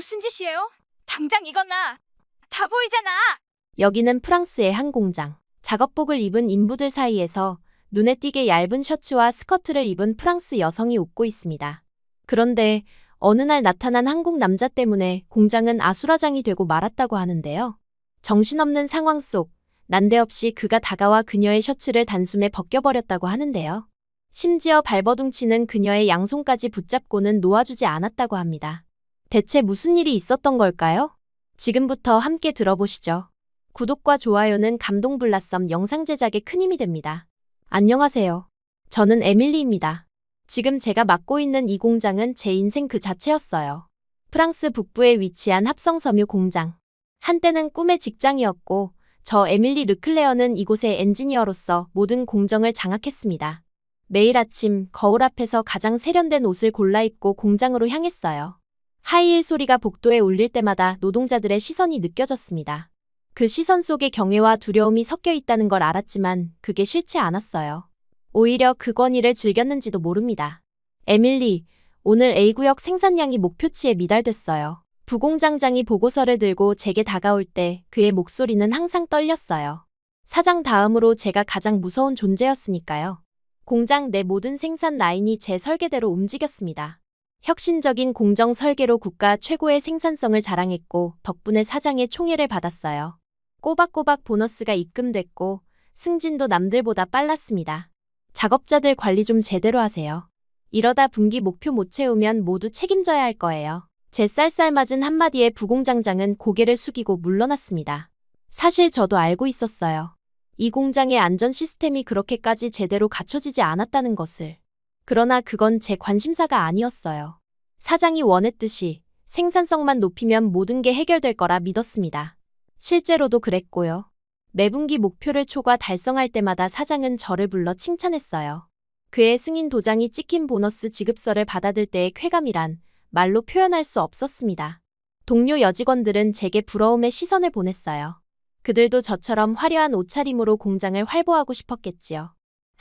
무슨 짓이에요? 당장 이건 나. 다 보이잖아. 여기는 프랑스의 한 공장. 작업복을 입은 인부들 사이에서 눈에 띄게 얇은 셔츠와 스커트를 입은 프랑스 여성이 웃고 있습니다. 그런데 어느 날 나타난 한국 남자 때문에 공장은 아수라장이 되고 말았다고 하는데요. 정신없는 상황 속 난데없이 그가 다가와 그녀의 셔츠를 단숨에 벗겨버렸다고 하는데요. 심지어 발버둥치는 그녀의 양손까지 붙잡고는 놓아주지 않았다고 합니다. 대체 무슨 일이 있었던 걸까요? 지금부터 함께 들어보시죠. 구독과 좋아요는 감동블라썸 영상 제작에 큰 힘이 됩니다. 안녕하세요. 저는 에밀리입니다. 지금 제가 맡고 있는 이 공장은 제 인생 그 자체였어요. 프랑스 북부에 위치한 합성섬유 공장. 한때는 꿈의 직장이었고 저 에밀리 르클레어는 이곳의 엔지니어로서 모든 공정을 장악했습니다. 매일 아침 거울 앞에서 가장 세련된 옷을 골라 입고 공장으로 향했어요. 하이힐 소리가 복도에 울릴 때마다 노동자들의 시선이 느껴졌습니다. 그 시선 속에 경외와 두려움이 섞여 있다는 걸 알았지만 그게 싫지 않았어요. 오히려 그 권위를 즐겼는지도 모릅니다. 에밀리, 오늘 A구역 생산량이 목표치에 미달됐어요. 부공장장이 보고서를 들고 제게 다가올 때 그의 목소리는 항상 떨렸어요. 사장 다음으로 제가 가장 무서운 존재였으니까요. 공장 내 모든 생산 라인이 제 설계대로 움직였습니다. 혁신적인 공정 설계로 국가 최고의 생산성을 자랑했고 덕분에 사장의 총애를 받았어요. 꼬박꼬박 보너스가 입금됐고 승진도 남들보다 빨랐습니다. 작업자들 관리 좀 제대로 하세요. 이러다 분기 목표 못 채우면 모두 책임져야 할 거예요. 제 쌀쌀맞은 한마디에 부공장장은 고개를 숙이고 물러났습니다. 사실 저도 알고 있었어요. 이 공장의 안전 시스템이 그렇게까지 제대로 갖춰지지 않았다는 것을. 그러나 그건 제 관심사가 아니었어요. 사장이 원했듯이 생산성만 높이면 모든 게 해결될 거라 믿었습니다. 실제로도 그랬고요. 매분기 목표를 초과 달성할 때마다 사장은 저를 불러 칭찬했어요. 그의 승인 도장이 찍힌 보너스 지급서를 받아들 때의 쾌감이란 말로 표현할 수 없었습니다. 동료 여직원들은 제게 부러움의 시선을 보냈어요. 그들도 저처럼 화려한 옷차림으로 공장을 활보하고 싶었겠지요.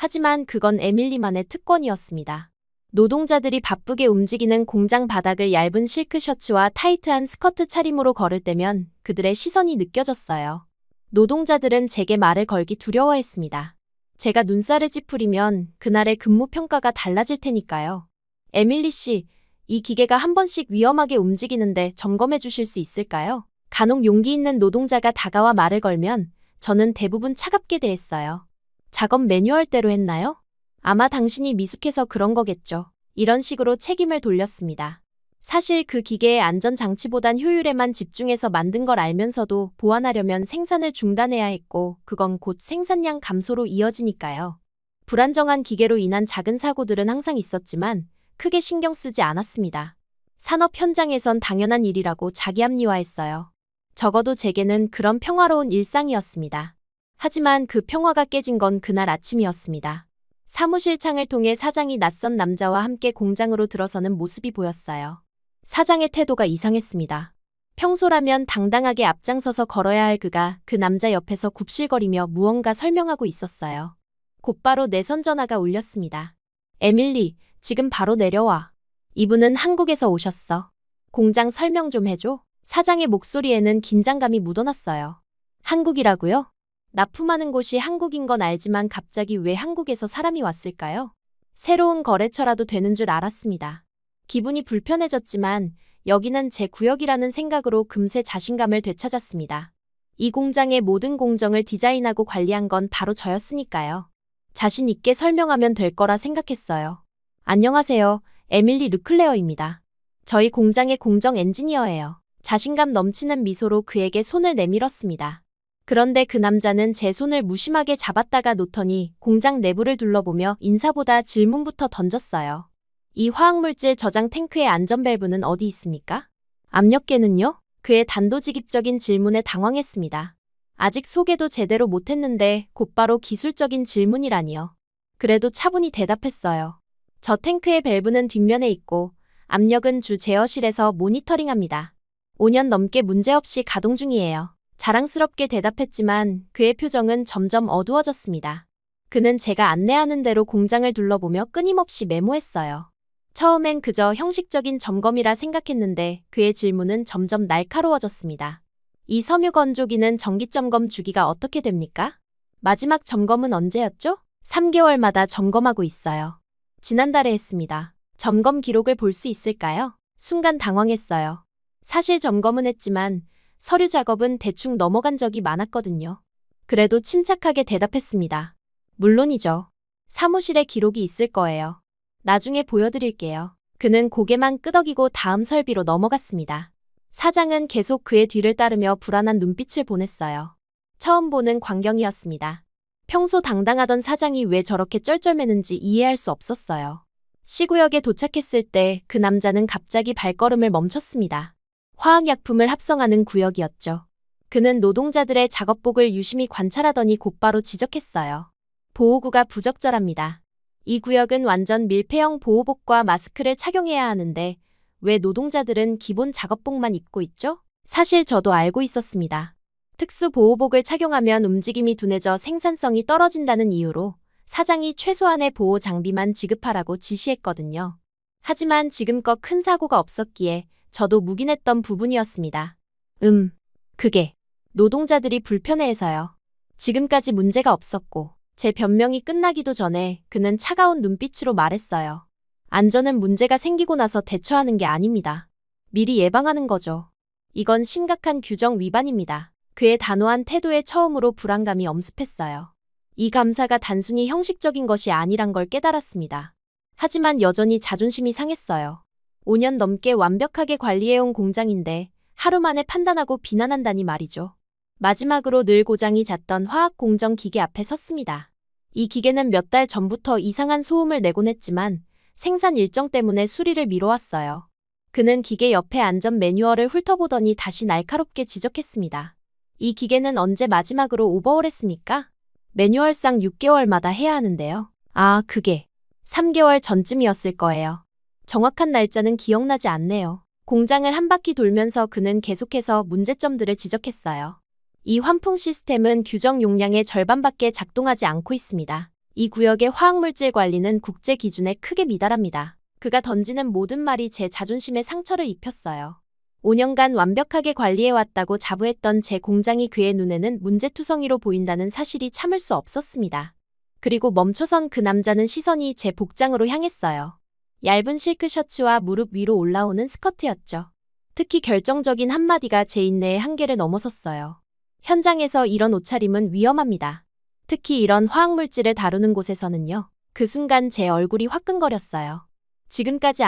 하지만 그건 에밀리만의 특권이었습니다. 노동자들이 바쁘게 움직이는 공장 바닥을 얇은 실크 셔츠와 타이트한 스커트 차림으로 걸을 때면 그들의 시선이 느껴졌어요. 노동자들은 제게 말을 걸기 두려워했습니다. 제가 눈살을 찌푸리면 그날의 근무 평가가 달라질 테니까요. 에밀리 씨, 이 기계가 한 번씩 위험하게 움직이는데 점검해 주실 수 있을까요? 간혹 용기 있는 노동자가 다가와 말을 걸면 저는 대부분 차갑게 대했어요. 작업 매뉴얼대로 했나요? 아마 당신이 미숙해서 그런 거겠죠. 이런 식으로 책임을 돌렸습니다. 사실 그 기계의 안전장치보단 효율에만 집중해서 만든 걸 알면서도 보완하려면 생산을 중단해야 했고 그건 곧 생산량 감소로 이어지니까요. 불안정한 기계로 인한 작은 사고들은 항상 있었지만 크게 신경 쓰지 않았습니다. 산업 현장에선 당연한 일이라고 자기 합리화했어요. 적어도 제게는 그런 평화로운 일상이었습니다. 하지만 그 평화가 깨진 건 그날 아침이었습니다. 사무실 창을 통해 사장이 낯선 남자와 함께 공장으로 들어서는 모습이 보였어요. 사장의 태도가 이상했습니다. 평소라면 당당하게 앞장서서 걸어야 할 그가 그 남자 옆에서 굽실거리며 무언가 설명하고 있었어요. 곧바로 내선 전화가 울렸습니다. 에밀리, 지금 바로 내려와. 이분은 한국에서 오셨어. 공장 설명 좀 해줘. 사장의 목소리에는 긴장감이 묻어났어요. 한국이라고요? 납품하는 곳이 한국인 건 알지만 갑자기 왜 한국에서 사람이 왔을까요? 새로운 거래처라도 되는 줄 알았습니다. 기분이 불편해졌지만 여기는 제 구역이라는 생각으로 금세 자신감을 되찾았습니다. 이 공장의 모든 공정을 디자인하고 관리한 건 바로 저였으니까요. 자신 있게 설명하면 될 거라 생각했어요. 안녕하세요. 에밀리 르클레어입니다. 저희 공장의 공정 엔지니어예요. 자신감 넘치는 미소로 그에게 손을 내밀었습니다. 그런데 그 남자는 제 손을 무심하게 잡았다가 놓더니 공장 내부를 둘러보며 인사보다 질문부터 던졌어요. 이 화학물질 저장 탱크의 안전 밸브는 어디 있습니까? 압력계는요? 그의 단도직입적인 질문에 당황했습니다. 아직 소개도 제대로 못했는데 곧바로 기술적인 질문이라니요. 그래도 차분히 대답했어요. 저 탱크의 밸브는 뒷면에 있고 압력은 주 제어실에서 모니터링합니다. 5년 넘게 문제없이 가동 중이에요. 자랑스럽게 대답했지만 그의 표정은 점점 어두워졌습니다. 그는 제가 안내하는 대로 공장을 둘러보며 끊임없이 메모했어요. 처음엔 그저 형식적인 점검이라 생각했는데 그의 질문은 점점 날카로워졌습니다. 이 섬유 건조기는 정기 점검 주기가 어떻게 됩니까? 마지막 점검은 언제였죠? 3개월마다 점검하고 있어요. 지난달에 했습니다. 점검 기록을 볼 수 있을까요? 순간 당황했어요. 사실 점검은 했지만 서류 작업은 대충 넘어간 적이 많았거든요. 그래도 침착하게 대답했습니다. 물론이죠. 사무실에 기록이 있을 거예요. 나중에 보여드릴게요. 그는 고개만 끄덕이고 다음 설비로 넘어갔습니다. 사장은 계속 그의 뒤를 따르며 불안한 눈빛을 보냈어요. 처음 보는 광경이었습니다. 평소 당당하던 사장이 왜 저렇게 쩔쩔매는지 이해할 수 없었어요. C구역에 도착했을 때 그 남자는 갑자기 발걸음을 멈췄습니다. 화학약품을 합성하는 구역이었죠. 그는 노동자들의 작업복을 유심히 관찰하더니 곧바로 지적했어요. 보호구가 부적절합니다. 이 구역은 완전 밀폐형 보호복과 마스크를 착용해야 하는데 왜 노동자들은 기본 작업복만 입고 있죠? 사실 저도 알고 있었습니다. 특수 보호복을 착용하면 움직임이 둔해져 생산성이 떨어진다는 이유로 사장이 최소한의 보호 장비만 지급하라고 지시했거든요. 하지만 지금껏 큰 사고가 없었기에 저도 묵인했던 부분이었습니다. 그게 노동자들이 불편해해서요. 지금까지 문제가 없었고 제 변명이 끝나기도 전에 그는 차가운 눈빛으로 말했어요. 안전은 문제가 생기고 나서 대처하는 게 아닙니다. 미리 예방하는 거죠. 이건 심각한 규정 위반입니다. 그의 단호한 태도에 처음으로 불안감이 엄습했어요. 이 감사가 단순히 형식적인 것이 아니란 걸 깨달았습니다. 하지만 여전히 자존심이 상했어요. 5년 넘게 완벽하게 관리해온 공장인데 하루 만에 판단하고 비난한다니 말이죠. 마지막으로 늘 고장이 잦던 화학 공정 기계 앞에 섰습니다. 이 기계는 몇 달 전부터 이상한 소음을 내곤 했지만 생산 일정 때문에 수리를 미뤄왔어요. 그는 기계 옆에 안전 매뉴얼을 훑어보더니 다시 날카롭게 지적했습니다. 이 기계는 언제 마지막으로 오버홀했습니까? 매뉴얼상 6개월마다 해야 하는데요. 아, 그게 3개월 전쯤이었을 거예요. 정확한 날짜는 기억나지 않네요. 공장을 한 바퀴 돌면서 그는 계속해서 문제점들을 지적했어요. 이 환풍 시스템은 규정 용량의 절반밖에 작동하지 않고 있습니다. 이 구역의 화학물질 관리는 국제 기준에 크게 미달합니다. 그가 던지는 모든 말이 제 자존심에 상처를 입혔어요. 5년간 완벽하게 관리해왔다고 자부했던 제 공장이 그의 눈에는 문제투성이로 보인다는 사실이 참을 수 없었습니다. 그리고 멈춰선 그 남자는 시선이 제 복장으로 향했어요. 얇은 실크 셔츠와 무릎 위로 올라오는 스커트였죠. 특히 결정적인 한마디가 제 인내의 한계를 넘어섰어요. 현장에서 이런 옷차림은 위험합니다. 특히 이런 화학물질을 다루는 곳에서는요. 그 순간 제 얼굴이 화끈거렸어요. 지금까지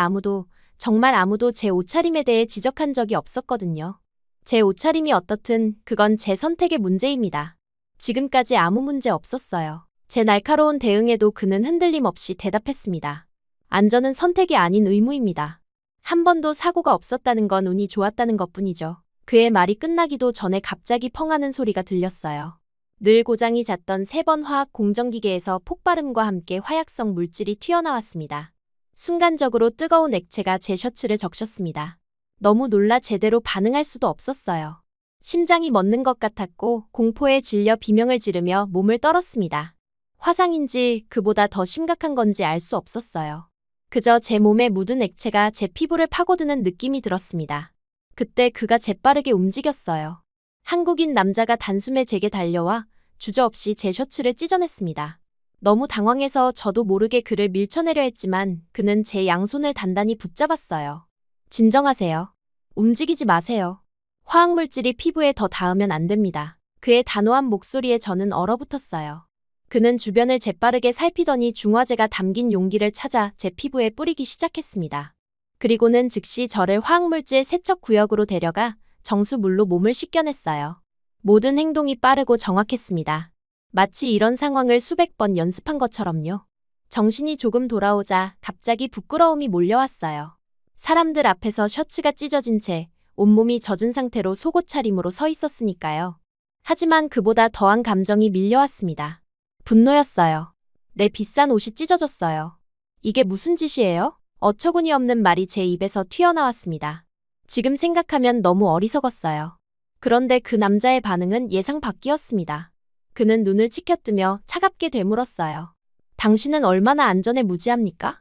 정말 아무도 제 옷차림에 대해 지적한 적이 없었거든요. 제 옷차림이 어떻든 그건 제 선택의 문제입니다. 지금까지 아무 문제 없었어요. 제 날카로운 대응에도 그는 흔들림 없이 대답했습니다. 안전은 선택이 아닌 의무입니다. 한 번도 사고가 없었다는 건 운이 좋았다는 것뿐이죠. 그의 말이 끝나기도 전에 갑자기 펑하는 소리가 들렸어요. 늘 고장이 잦던 3번 화학 공정기계에서 폭발음과 함께 화약성 물질이 튀어나왔습니다. 순간적으로 뜨거운 액체가 제 셔츠를 적셨습니다. 너무 놀라 제대로 반응할 수도 없었어요. 심장이 멎는 것 같았고 공포에 질려 비명을 지르며 몸을 떨었습니다. 화상인지 그보다 더 심각한 건지 알 수 없었어요. 그저 제 몸에 묻은 액체가 제 피부를 파고드는 느낌이 들었습니다. 그때 그가 재빠르게 움직였어요. 한국인 남자가 단숨에 제게 달려와 주저없이 제 셔츠를 찢어냈습니다. 너무 당황해서 저도 모르게 그를 밀쳐내려 했지만 그는 제 양손을 단단히 붙잡았어요. 진정하세요. 움직이지 마세요. 화학물질이 피부에 더 닿으면 안 됩니다. 그의 단호한 목소리에 저는 얼어붙었어요. 그는 주변을 재빠르게 살피더니 중화제가 담긴 용기를 찾아 제 피부에 뿌리기 시작했습니다. 그리고는 즉시 저를 화학물질 세척 구역으로 데려가 정수물로 몸을 씻겨냈어요. 모든 행동이 빠르고 정확했습니다. 마치 이런 상황을 수백 번 연습한 것처럼요. 정신이 조금 돌아오자 갑자기 부끄러움이 몰려왔어요. 사람들 앞에서 셔츠가 찢어진 채 온몸이 젖은 상태로 속옷 차림으로 서 있었으니까요. 하지만 그보다 더한 감정이 밀려왔습니다. 분노였어요. 내 비싼 옷이 찢어졌어요. 이게 무슨 짓이에요? 어처구니 없는 말이 제 입에서 튀어나왔습니다. 지금 생각하면 너무 어리석었어요. 그런데 그 남자의 반응은 예상 밖이었습니다. 그는 눈을 치켜뜨며 차갑게 되물었어요. 당신은 얼마나 안전에 무지합니까?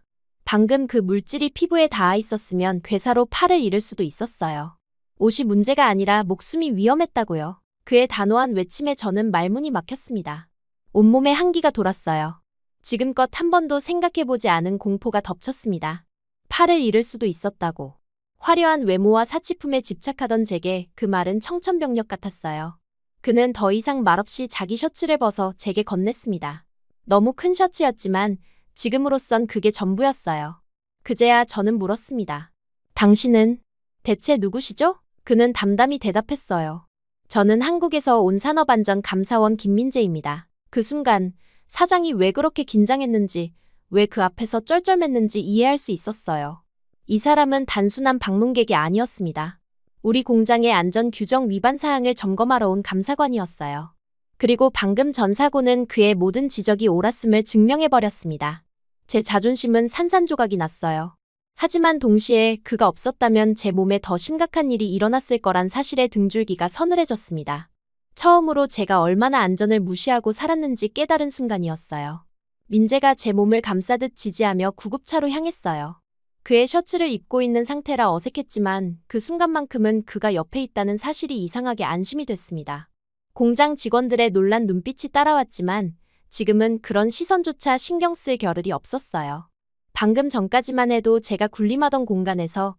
방금 그 물질이 피부에 닿아 있었으면 괴사로 팔을 잃을 수도 있었어요. 옷이 문제가 아니라 목숨이 위험했다고요. 그의 단호한 외침에 저는 말문이 막혔습니다. 온몸에 한기가 돌았어요. 지금껏 한 번도 생각해보지 않은 공포가 덮쳤습니다. 팔을 잃을 수도 있었다고. 화려한 외모와 사치품에 집착하던 제게 그 말은 청천벽력 같았어요. 그는 더 이상 말없이 자기 셔츠를 벗어 제게 건넸습니다. 너무 큰 셔츠였지만 지금으로선 그게 전부였어요. 그제야 저는 물었습니다. 당신은 대체 누구시죠? 그는 담담히 대답했어요. 저는 한국에서 온 산업안전감사원 김민재입니다. 그 순간 사장이 왜 그렇게 긴장했는지, 왜 그 앞에서 쩔쩔맸는지 이해할 수 있었어요. 이 사람은 단순한 방문객이 아니었습니다. 우리 공장의 안전 규정 위반 사항을 점검하러 온 감사관이었어요. 그리고 방금 전 사고는 그의 모든 지적이 옳았음을 증명해버렸습니다. 제 자존심은 산산조각이 났어요. 하지만 동시에 그가 없었다면 제 몸에 더 심각한 일이 일어났을 거란 사실에 등줄기가 서늘해졌습니다. 처음으로 제가 얼마나 안전을 무시하고 살았는지 깨달은 순간이었어요. 민재가 제 몸을 감싸듯 지지하며 구급차로 향했어요. 그의 셔츠를 입고 있는 상태라 어색했지만 그 순간만큼은 그가 옆에 있다는 사실이 이상하게 안심이 됐습니다. 공장 직원들의 놀란 눈빛이 따라왔지만 지금은 그런 시선조차 신경 쓸 겨를이 없었어요. 방금 전까지만 해도 제가 군림하던 공간에서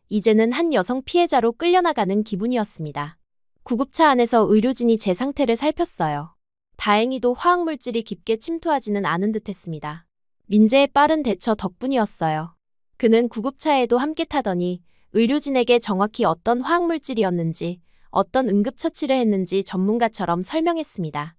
이제는 한 여성 피해자로 끌려나가는 기분이었습니다. 구급차 안에서 의료진이 제 상태를 살폈어요. 다행히도 화학물질이 깊게 침투하지는 않은 듯했습니다. 민재의 빠른 대처 덕분이었어요. 그는 구급차에도 함께 타더니 의료진에게 정확히 어떤 화학물질이었는지, 어떤 응급처치를 했는지 전문가처럼 설명했습니다.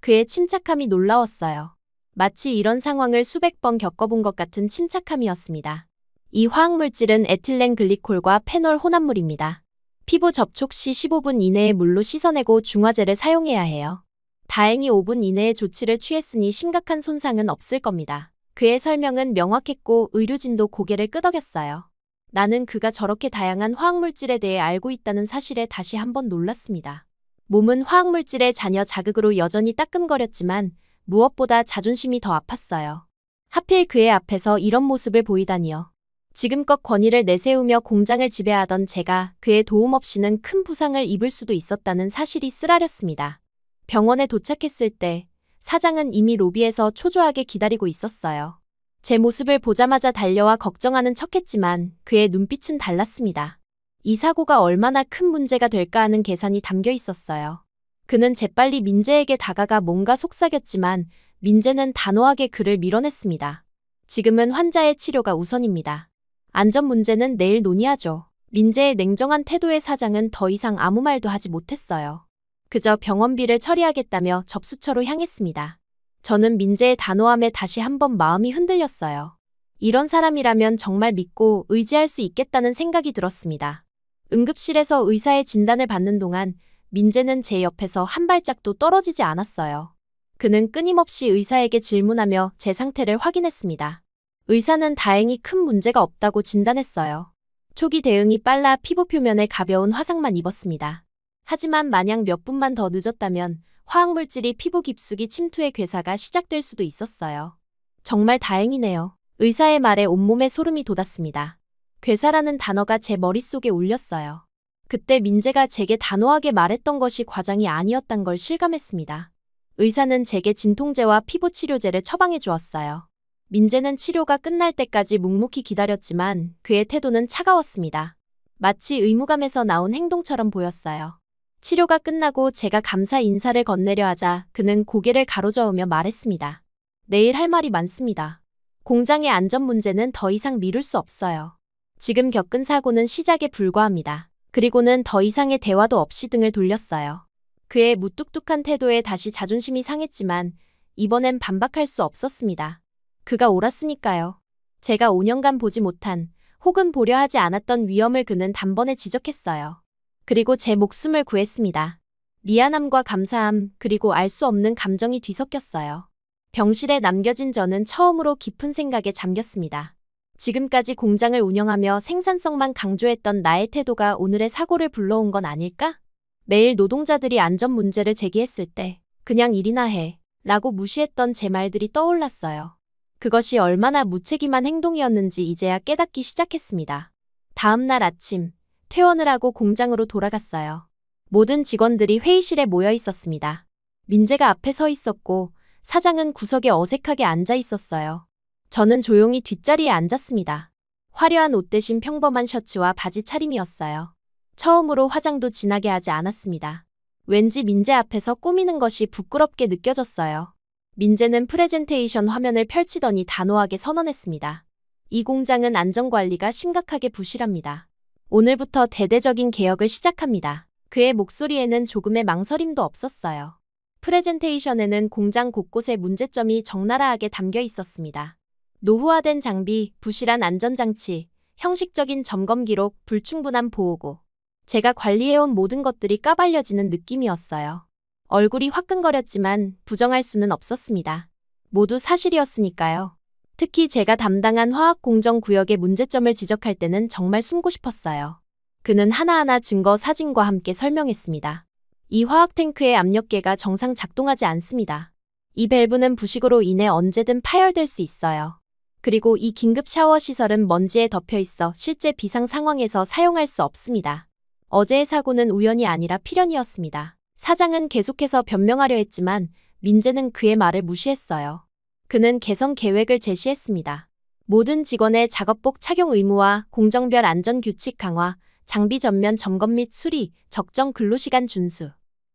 그의 침착함이 놀라웠어요. 마치 이런 상황을 수백 번 겪어본 것 같은 침착함이었습니다. 이 화학물질은 에틸렌 글리콜과 페놀 혼합물입니다. 피부 접촉 시 15분 이내에 물로 씻어내고 중화제를 사용해야 해요. 다행히 5분 이내에 조치를 취했으니 심각한 손상은 없을 겁니다. 그의 설명은 명확했고 의료진도 고개를 끄덕였어요. 나는 그가 저렇게 다양한 화학물질에 대해 알고 있다는 사실에 다시 한번 놀랐습니다. 몸은 화학물질의 잔여 자극으로 여전히 따끔거렸지만 무엇보다 자존심이 더 아팠어요. 하필 그의 앞에서 이런 모습을 보이다니요. 지금껏 권위를 내세우며 공장을 지배하던 제가 그의 도움 없이는 큰 부상을 입을 수도 있었다는 사실이 쓰라렸습니다. 병원에 도착했을 때 사장은 이미 로비에서 초조하게 기다리고 있었어요. 제 모습을 보자마자 달려와 걱정하는 척했지만 그의 눈빛은 달랐습니다. 이 사고가 얼마나 큰 문제가 될까 하는 계산이 담겨 있었어요. 그는 재빨리 민재에게 다가가 뭔가 속삭였지만 민재는 단호하게 그를 밀어냈습니다. 지금은 환자의 치료가 우선입니다. 안전 문제는 내일 논의하죠. 민재의 냉정한 태도에 사장은 더 이상 아무 말도 하지 못했어요. 그저 병원비를 처리하겠다며 접수처로 향했습니다. 저는 민재의 단호함에 다시 한번 마음이 흔들렸어요. 이런 사람이라면 정말 믿고 의지할 수 있겠다는 생각이 들었습니다. 응급실에서 의사의 진단을 받는 동안 민재는 제 옆에서 한 발짝도 떨어지지 않았어요. 그는 끊임없이 의사에게 질문하며 제 상태를 확인했습니다. 의사는 다행히 큰 문제가 없다고 진단했어요. 초기 대응이 빨라 피부 표면에 가벼운 화상만 입었습니다. 하지만 만약 몇 분만 더 늦었다면 화학물질이 피부 깊숙이 침투해 괴사가 시작될 수도 있었어요. 정말 다행이네요. 의사의 말에 온몸에 소름이 돋았습니다. 괴사라는 단어가 제 머릿속에 울렸어요. 그때 민재가 제게 단호하게 말했던 것이 과장이 아니었단 걸 실감했습니다. 의사는 제게 진통제와 피부 치료제를 처방해 주었어요. 민재는 치료가 끝날 때까지 묵묵히 기다렸지만 그의 태도는 차가웠습니다. 마치 의무감에서 나온 행동처럼 보였어요. 치료가 끝나고 제가 감사 인사를 건네려 하자 그는 고개를 가로저으며 말했습니다. 내일 할 말이 많습니다. 공장의 안전 문제는 더 이상 미룰 수 없어요. 지금 겪은 사고는 시작에 불과합니다. 그리고는 더 이상의 대화도 없이 등을 돌렸어요. 그의 무뚝뚝한 태도에 다시 자존심이 상했지만 이번엔 반박할 수 없었습니다. 그가 옳았으니까요. 제가 5년간 보지 못한 혹은 보려 하지 않았던 위험을 그는 단번에 지적했어요. 그리고 제 목숨을 구했습니다. 미안함과 감사함 그리고 알 수 없는 감정이 뒤섞였어요. 병실에 남겨진 저는 처음으로 깊은 생각에 잠겼습니다. 지금까지 공장을 운영하며 생산성만 강조했던 나의 태도가 오늘의 사고를 불러온 건 아닐까? 매일 노동자들이 안전 문제를 제기했을 때 그냥 일이나 해 라고 무시했던 제 말들이 떠올랐어요. 그것이 얼마나 무책임한 행동이었는지 이제야 깨닫기 시작했습니다. 다음 날 아침, 퇴원을 하고 공장으로 돌아갔어요. 모든 직원들이 회의실에 모여 있었습니다. 민재가 앞에 서 있었고 사장은 구석에 어색하게 앉아 있었어요. 저는 조용히 뒷자리에 앉았습니다. 화려한 옷 대신 평범한 셔츠와 바지 차림이었어요. 처음으로 화장도 진하게 하지 않았습니다. 왠지 민재 앞에서 꾸미는 것이 부끄럽게 느껴졌어요. 민재는 프레젠테이션 화면을 펼치더니 단호하게 선언했습니다. 이 공장은 안전관리가 심각하게 부실합니다. 오늘부터 대대적인 개혁을 시작합니다. 그의 목소리에는 조금의 망설임도 없었어요. 프레젠테이션에는 공장 곳곳에 문제점이 적나라하게 담겨 있었습니다. 노후화된 장비, 부실한 안전장치, 형식적인 점검 기록, 불충분한 보호구. 제가 관리해온 모든 것들이 까발려지는 느낌이었어요. 얼굴이 화끈거렸지만 부정할 수는 없었습니다. 모두 사실이었으니까요. 특히 제가 담당한 화학공정구역의 문제점을 지적할 때는 정말 숨고 싶었어요. 그는 하나하나 증거 사진과 함께 설명했습니다. 이 화학탱크의 압력계가 정상 작동하지 않습니다. 이 밸브는 부식으로 인해 언제든 파열될 수 있어요. 그리고 이 긴급 샤워 시설은 먼지에 덮여 있어 실제 비상 상황에서 사용할 수 없습니다. 어제의 사고는 우연이 아니라 필연이었습니다. 사장은 계속해서 변명하려 했지만 민재는 그의 말을 무시했어요. 그는 개선 계획을 제시했습니다. 모든 직원의 작업복 착용 의무와 공정별 안전규칙 강화, 장비 전면 점검 및 수리, 적정 근로시간 준수.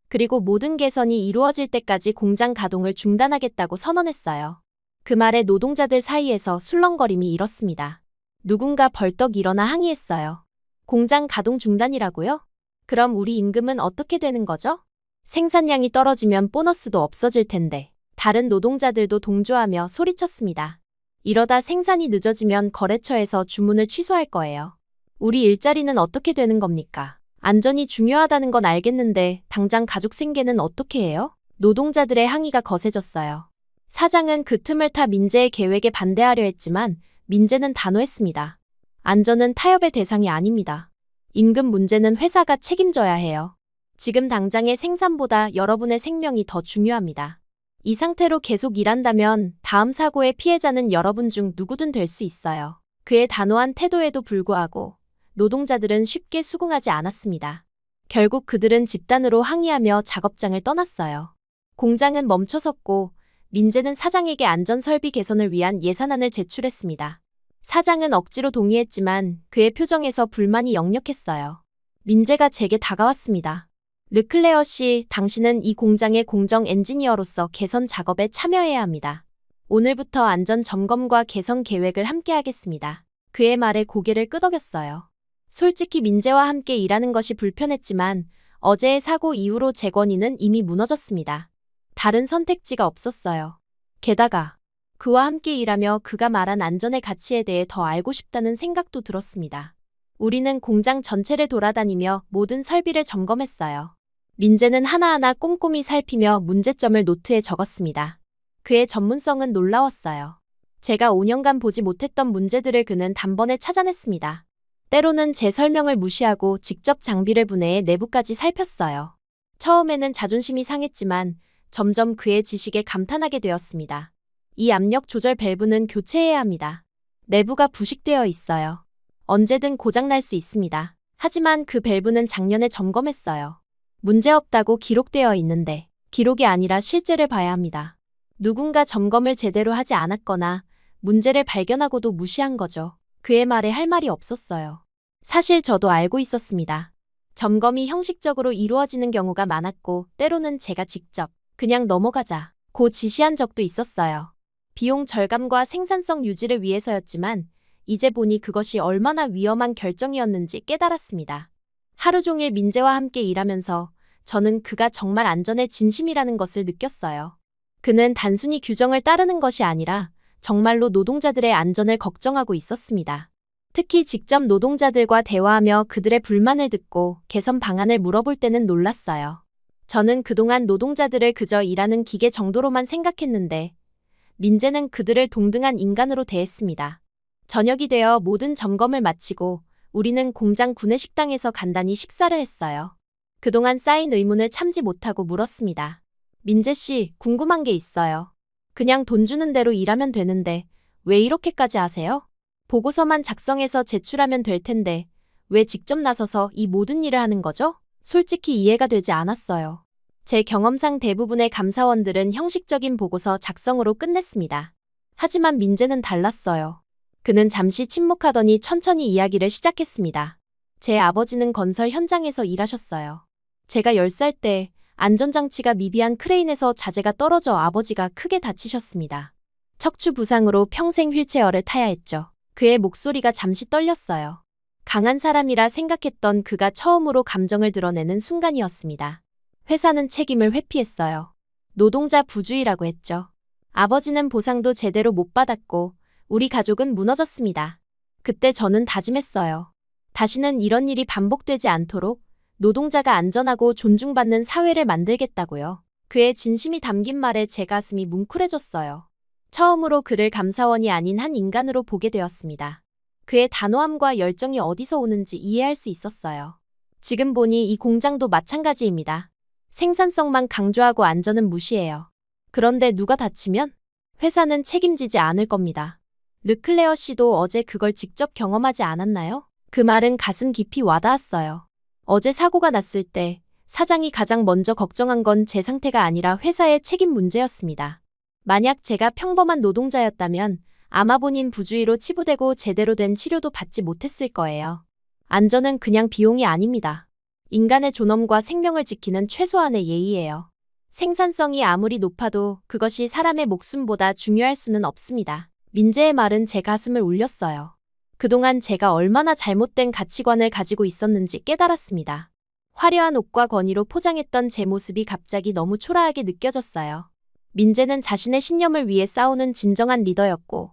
그리고 모든 개선이 이루어질 때까지 공장 가동을 중단하겠다고 선언했어요. 그 말에 노동자들 사이에서 술렁거림이 일었습니다. 누군가 벌떡 일어나 항의했어요. 공장 가동 중단이라고요? 그럼 우리 임금은 어떻게 되는 거죠? 생산량이 떨어지면 보너스도 없어질 텐데. 다른 노동자들도 동조하며 소리쳤습니다. 이러다 생산이 늦어지면 거래처에서 주문을 취소할 거예요. 우리 일자리는 어떻게 되는 겁니까? 안전이 중요하다는 건 알겠는데 당장 가족 생계는 어떻게 해요? 노동자들의 항의가 거세졌어요. 사장은 그 틈을 타 민재의 계획에 반대하려 했지만 민재는 단호했습니다. 안전은 타협의 대상이 아닙니다. 임금 문제는 회사가 책임져야 해요. 지금 당장의 생산보다 여러분의 생명이 더 중요합니다. 이 상태로 계속 일한다면 다음 사고의 피해자는 여러분 중 누구든 될 수 있어요. 그의 단호한 태도에도 불구하고 노동자들은 쉽게 수긍하지 않았습니다. 결국 그들은 집단으로 항의하며 작업장을 떠났어요. 공장은 멈춰섰고 민재는 사장에게 안전설비 개선을 위한 예산안을 제출했습니다. 사장은 억지로 동의했지만 그의 표정에서 불만이 역력했어요. 민재가 제게 다가왔습니다. 르클레어 씨, 당신은 이 공장의 공정 엔지니어로서 개선 작업에 참여해야 합니다. 오늘부터 안전 점검과 개선 계획을 함께 하겠습니다. 그의 말에 고개를 끄덕였어요. 솔직히 민재와 함께 일하는 것이 불편했지만 어제의 사고 이후로 제 권위는 이미 무너졌습니다. 다른 선택지가 없었어요. 게다가 그와 함께 일하며 그가 말한 안전의 가치에 대해 더 알고 싶다는 생각도 들었습니다. 우리는 공장 전체를 돌아다니며 모든 설비를 점검했어요. 민재는 하나하나 꼼꼼히 살피며 문제점을 노트에 적었습니다. 그의 전문성은 놀라웠어요. 제가 5년간 보지 못했던 문제들을 그는 단번에 찾아냈습니다. 때로는 제 설명을 무시하고 직접 장비를 분해해 내부까지 살폈어요. 처음에는 자존심이 상했지만 점점 그의 지식에 감탄하게 되었습니다. 이 압력 조절 밸브는 교체해야 합니다. 내부가 부식되어 있어요. 언제든 고장날 수 있습니다. 하지만 그 밸브는 작년에 점검했어요. 문제없다고 기록되어 있는데 기록이 아니라 실제를 봐야 합니다. 누군가 점검을 제대로 하지 않았거나 문제를 발견하고도 무시한 거죠. 그의 말에 할 말이 없었어요. 사실 저도 알고 있었습니다. 점검이 형식적으로 이루어지는 경우가 많았고 때로는 제가 직접 그냥 넘어가자고 지시한 적도 있었어요. 비용 절감과 생산성 유지를 위해서였지만 이제 보니 그것이 얼마나 위험한 결정이었는지 깨달았습니다. 하루 종일 민재와 함께 일하면서 저는 그가 정말 안전에 진심이라는 것을 느꼈어요. 그는 단순히 규정을 따르는 것이 아니라 정말로 노동자들의 안전을 걱정하고 있었습니다. 특히 직접 노동자들과 대화하며 그들의 불만을 듣고 개선 방안을 물어볼 때는 놀랐어요. 저는 그동안 노동자들을 그저 일하는 기계 정도로만 생각했는데 민재는 그들을 동등한 인간으로 대했습니다. 저녁이 되어 모든 점검을 마치고 우리는 공장 구내식당에서 간단히 식사를 했어요. 그동안 쌓인 의문을 참지 못하고 물었습니다. 민재 씨, 궁금한 게 있어요. 그냥 돈 주는 대로 일하면 되는데 왜 이렇게까지 하세요? 보고서만 작성해서 제출하면 될 텐데 왜 직접 나서서 이 모든 일을 하는 거죠? 솔직히 이해가 되지 않았어요. 제 경험상 대부분의 감사원들은 형식적인 보고서 작성으로 끝냈습니다. 하지만 민재는 달랐어요. 그는 잠시 침묵하더니 천천히 이야기를 시작했습니다. 제 아버지는 건설 현장에서 일하셨어요. 제가 10살 때 안전장치가 미비한 크레인에서 자재가 떨어져 아버지가 크게 다치셨습니다. 척추 부상으로 평생 휠체어를 타야 했죠. 그의 목소리가 잠시 떨렸어요. 강한 사람이라 생각했던 그가 처음으로 감정을 드러내는 순간이었습니다. 회사는 책임을 회피했어요. 노동자 부주의라고 했죠. 아버지는 보상도 제대로 못 받았고 우리 가족은 무너졌습니다. 그때 저는 다짐했어요. 다시는 이런 일이 반복되지 않도록 노동자가 안전하고 존중받는 사회를 만들겠다고요. 그의 진심이 담긴 말에 제 가슴이 뭉클해졌어요. 처음으로 그를 감사원이 아닌 한 인간으로 보게 되었습니다. 그의 단호함과 열정이 어디서 오는지 이해할 수 있었어요. 지금 보니 이 공장도 마찬가지입니다. 생산성만 강조하고 안전은 무시해요. 그런데 누가 다치면 회사는 책임지지 않을 겁니다. 르클레어 씨도 어제 그걸 직접 경험하지 않았나요? 그 말은 가슴 깊이 와닿았어요. 어제 사고가 났을 때 사장이 가장 먼저 걱정한 건 제 상태가 아니라 회사의 책임 문제였습니다. 만약 제가 평범한 노동자였다면 아마 본인 부주의로 치부되고 제대로 된 치료도 받지 못했을 거예요. 안전은 그냥 비용이 아닙니다. 인간의 존엄과 생명을 지키는 최소한의 예의예요. 생산성이 아무리 높아도 그것이 사람의 목숨보다 중요할 수는 없습니다. 민재의 말은 제 가슴을 울렸어요. 그동안 제가 얼마나 잘못된 가치관을 가지고 있었는지 깨달았습니다. 화려한 옷과 권위로 포장했던 제 모습이 갑자기 너무 초라하게 느껴졌어요. 민재는 자신의 신념을 위해 싸우는 진정한 리더였고